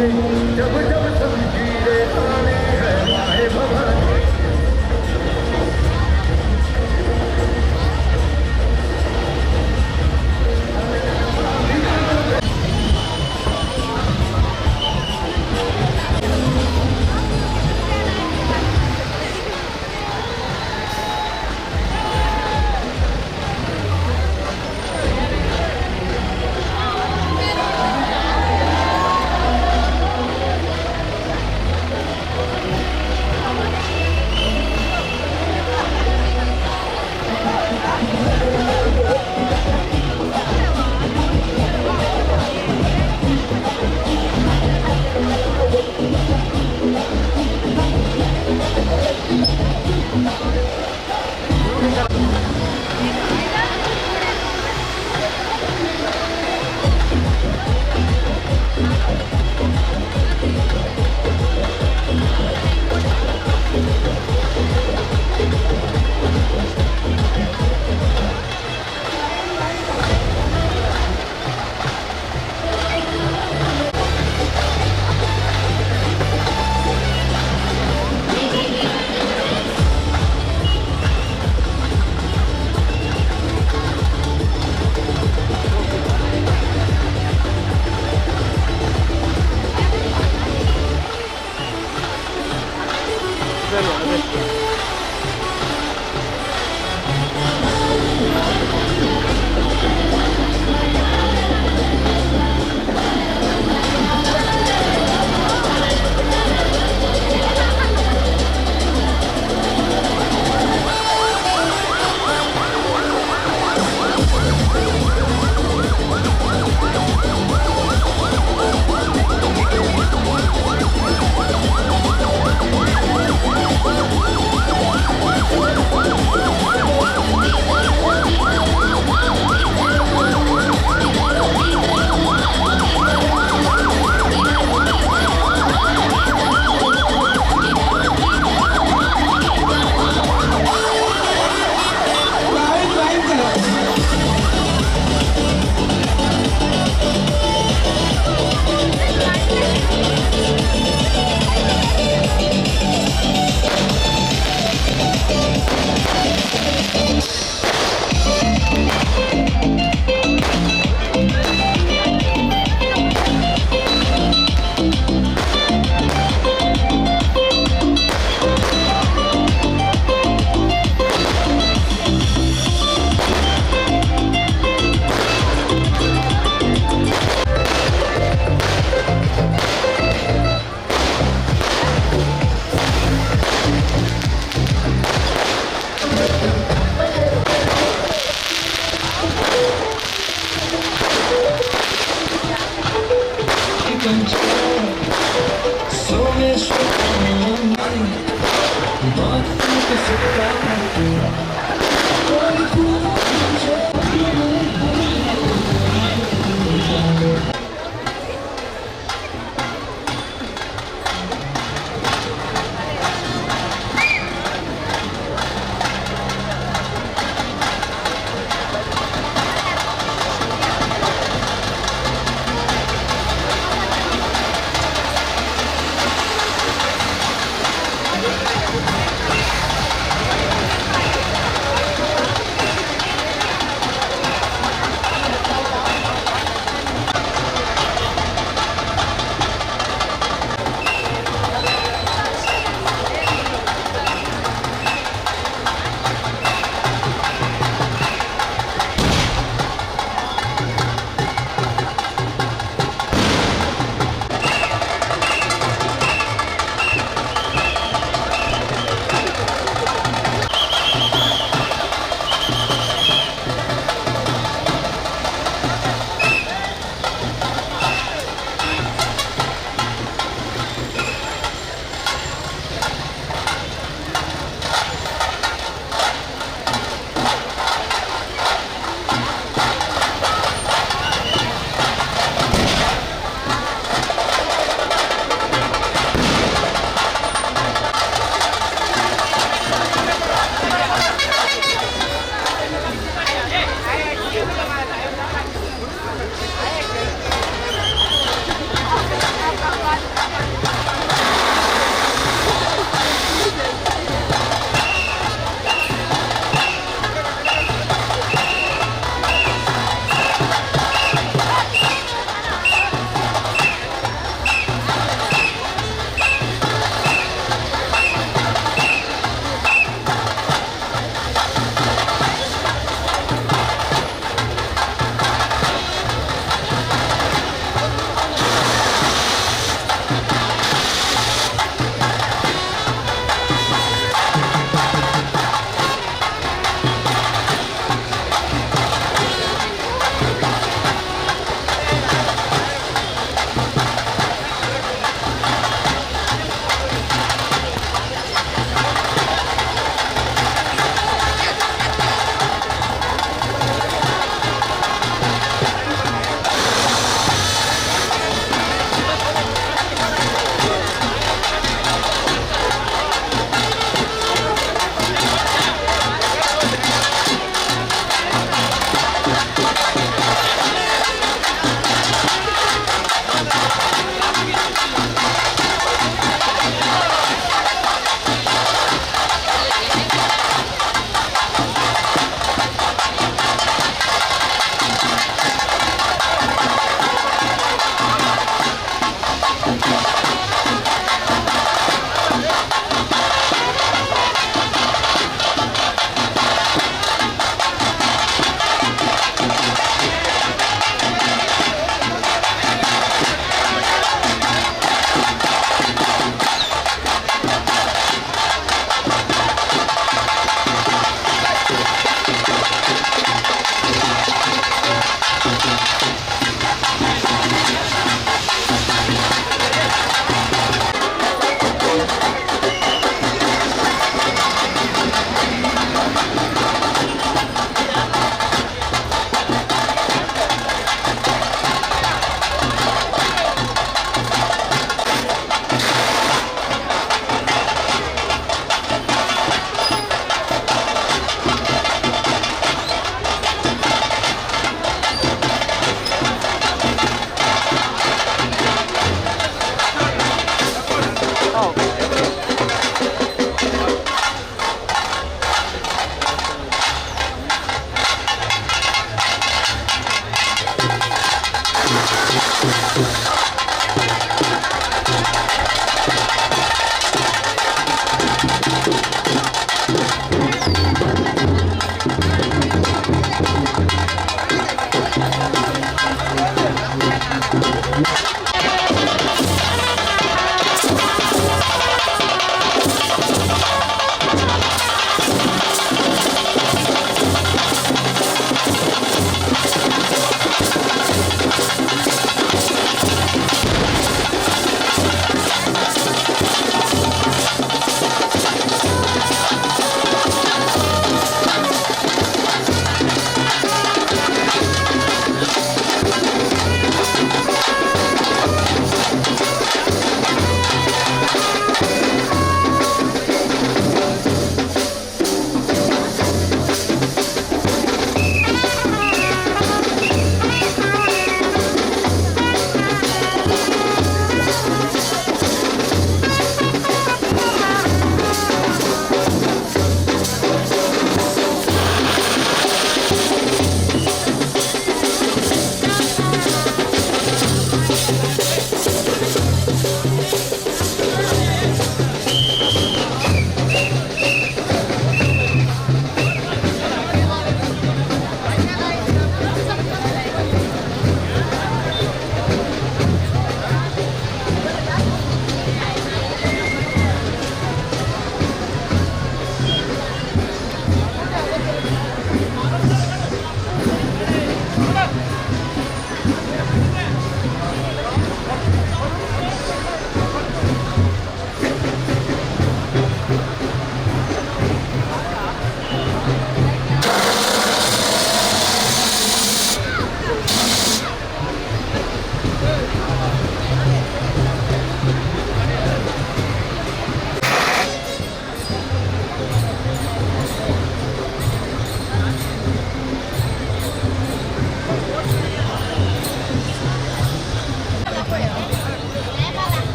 बातें जब जब समझी रे आने है माए भवानी।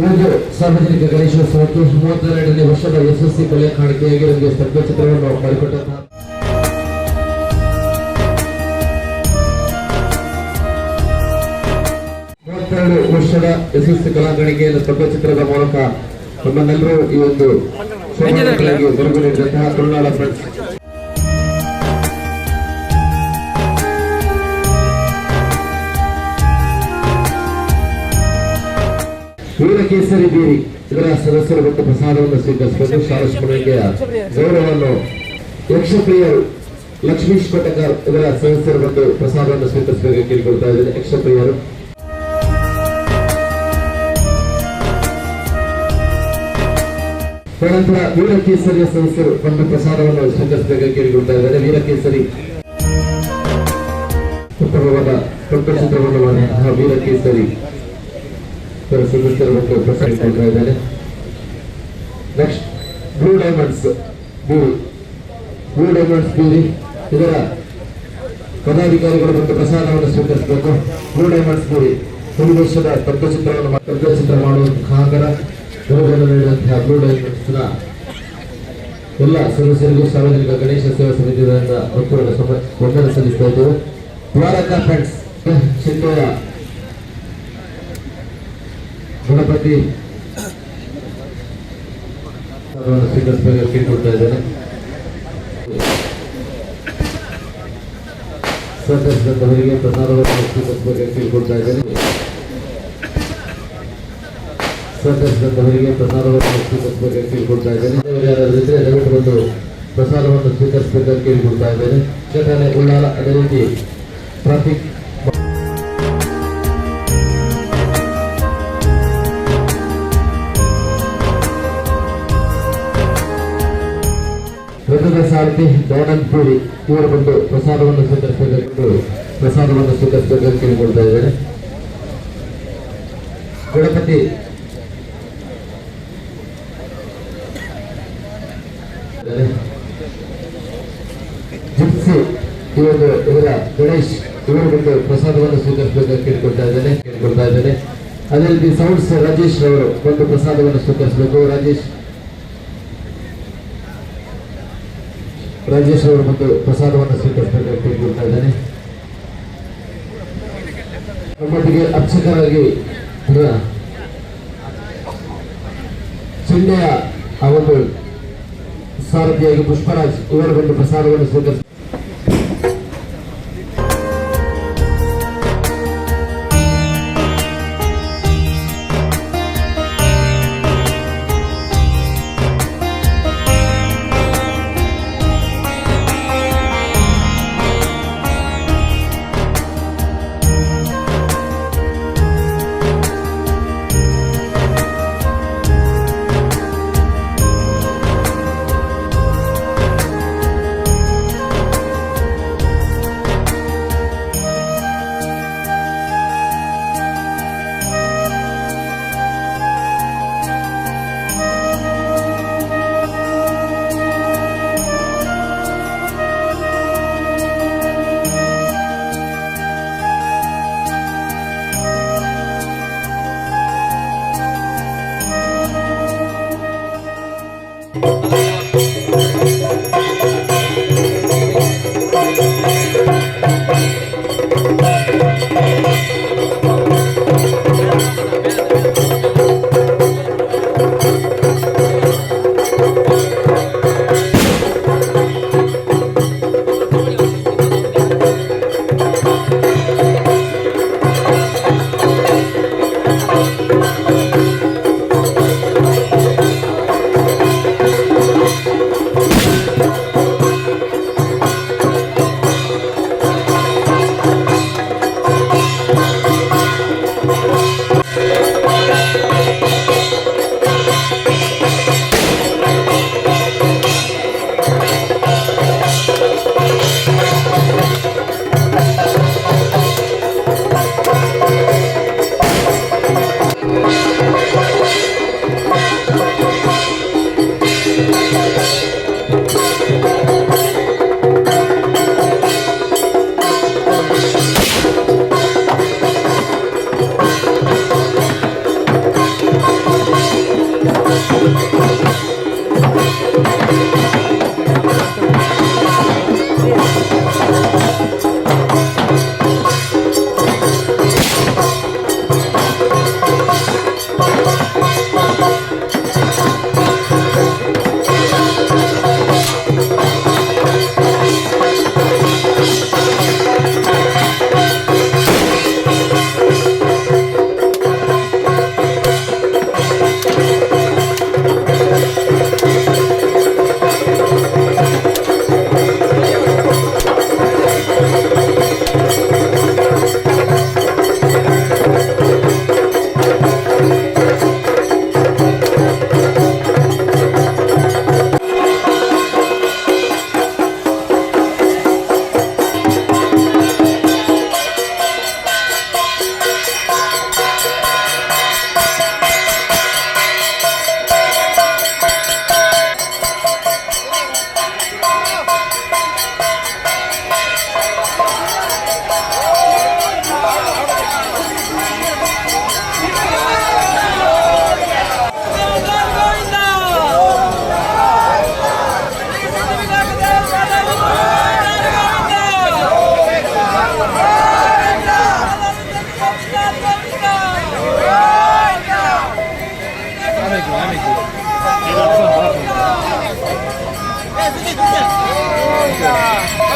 ಇಂದು ಸಾರ್ವಜನಿಕ ಗಣೇಶೋತ್ಸವಕ್ಕೆ 32ನೇ ವರ್ಷದ ಯಶಸ್ವಿ ಕಲೆ ಕಾಣಿಕೆಯಾಗಿ ನಮಗೆ ಸ್ತಬ್ಧಚಿತ್ರವನ್ನು ಮಾಡಿಕೊಟ್ಟಂತಹ 32 ವರ್ಷದ ಯಶಸ್ವಿ ಕಲಾಕಾಣಿಕೆಯನ್ನು ಸ್ತಬ್ಧಚಿತ್ರದ ಮೂಲಕ ನಮ್ಮನ್ನೆಲ್ಲರೂ ಈ ಒಂದು ಶೋಭಾಯಾತ್ರೆಗೆ ಹೊರಗುಳಿದಂತಹ ತುಳುನಾಡ ಫ್ರೆಂಡ್ಸ್ ವೀರಕೇಸರಿ ಬೀರಿ ಇದರ ಸದಸ್ಯರು ಮತ್ತು ಪ್ರಸಾದವನ್ನು ಸ್ವೀಕರಿಸಬೇಕು. ಶಾಲಾ ಗೌರವವನ್ನು ಯಕ್ಷಪ್ರಿಯರು ಲಕ್ಷ್ಮೀಶ್ ಕೊಟ್ಟಕರ್ ಇದರ ಸದಸ್ಯರು ಮತ್ತು ಪ್ರಸಾದವನ್ನು ಸ್ವೀಕರಿಸಬೇಕು ಕೇಳಿಕೊಳ್ತಾ ಇದ್ದಾರೆ. ಯಕ್ಷಪ್ರಿಯರು ತದನಂತರ ವೀರಕೇಸರಿಯ ಸದಸ್ಯರು ಬಂದು ಪ್ರಸಾದವನ್ನು ಸ್ವೀಕರಿಸಬೇಕು ಕೇಳಿಕೊಳ್ತಾ ಇದ್ದಾರೆ. ವೀರಕೇಸರಿ ಉತ್ತಮವಾದ ಚಿತ್ರವನ್ನು ಮಾಡಿದಂತಹ ವೀರಕೇಸರಿ ಸದಸ್ಯರು ಮತ್ತು ಪ್ರಸಾದ ಕೊಡ್ತಾ ಇದ್ದಾರೆ. ನೆಕ್ಸ್ಟ್ ಬ್ಲೂ ಡೈಮಂಡ್ಸ್ ಬೀರಿ ಇದರ ಪದಾಧಿಕಾರಿಗಳು ಮತ್ತು ಪ್ರಸಾದವನ್ನು ಸ್ವೀಕರಿಸಬೇಕು. ಬ್ಲೂ ಡೈಮಂಡ್ಸ್ ಬೀರಿ ಒಂದು ವರ್ಷದ ತತ್ವಚಿತ್ರ ಮಾಡುವಂತಹ ಗೌರವವನ್ನು ನೀಡಿದಂತಹ ಬ್ಲೂ ಡೈಮಂಡ್ಸ್ನ ಎಲ್ಲ ಸದಸ್ಯರಿಗೂ ಸಾರ್ವಜನಿಕ ಗಣೇಶ ಸೇವಾ ಸಮಿತಿಯಿಂದ ಒತ್ತುವರಿದ ವಂದನೆ ಸಲ್ಲಿಸ್ತಾ ಇದ್ದೇವೆ. ದ್ವಾರಕಾ ಫ್ರೆಂಡ್ಸ್ ಚಿಂತೆಯ ಗಣಪತಿ ಸ್ವೀಕರಿಸಬೇಕು ಕೇಳ್ಕೊಳ್ತಾ ಇದ್ದೇನೆ. ಸಹಕರಿಸಿದಂತವರಿಗೆ ಪ್ರಸಾದವನ್ನು ಸ್ವೀಕರಿಸಬೇಕು ಕೇಳ್ಕೊಳ್ತಾ ಇದ್ದೇನೆ. ದಯವಿಟ್ಟು ಬಂದು ಪ್ರಸಾದವನ್ನು ಸ್ವೀಕರಿಸಬೇಕಂತ ಕೇಳಿಕೊಳ್ತಾ ಇದ್ದೇನೆ. ಘಟನೆ ಉಳ್ಳಾಲ ಅದೇ ರೀತಿ ಟ್ರಾಫಿಕ್ ರಥದ ಸಾರಥಿ ದಯಾನಂದ್ ಪೂರಿ ಇವರು ಬಂದು ಪ್ರಸಾದವನ್ನು ಸ್ವೀಕರಿಸಬೇಕಂತ ಕೇಳಿಕೊಳ್ತಾ ಇದ್ದೇನೆ. ಗಣಪತಿ ಜಿಪ್ಸಿ ಇವರ ಗಣೇಶ್ ಇವರು ಬಂದು ಪ್ರಸಾದವನ್ನು ಸ್ವೀಕರಿಸಬೇಕಂತ ಕೇಳ್ಕೊಳ್ತಾ ಇದ್ದೇನೆ. ಅದೇ ರೀತಿ ಸೌಂಡ್ಸ್ ರಾಜೇಶ್ ಅವರು ಬಂದು ಪ್ರಸಾದವನ್ನು ಸ್ವೀಕರಿಸಬೇಕು. ರಾಜೇಶ್ ಅವರು ಬಂದು ಪ್ರಸಾದವನ್ನು ಸ್ವೀಕರಿಸಬೇಕಂತ ಕೇಳ್ಕೊಳ್ತಾ ಇದ್ದೇನೆ. ನಮ್ಮೊಟ್ಟಿಗೆ ಅರ್ಚಕರಾಗಿ ಚಿಹ್ನೆಯ ಆ ಒಂದು ಸಾರಥಿಯಾಗಿ ಪುಷ್ಪರಾಜ್ ಇವರು ಬಂದು ಪ್ರಸಾದವನ್ನು ಸ್ವೀಕರಿಸ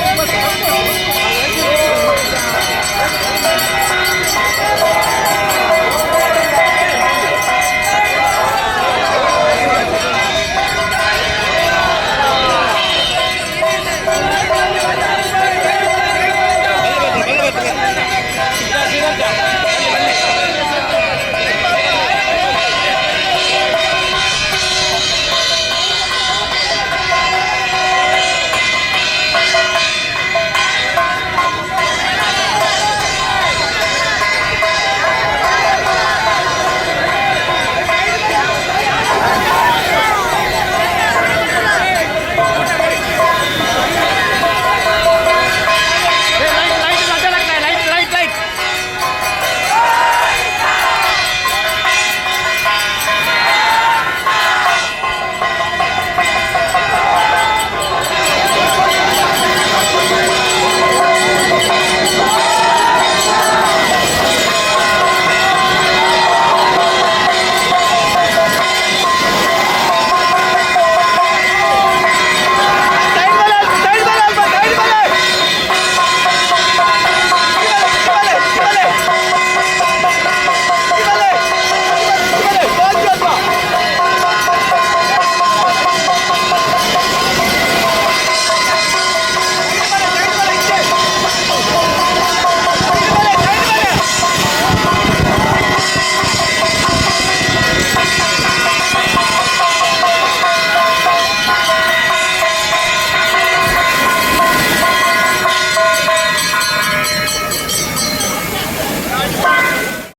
Amigo.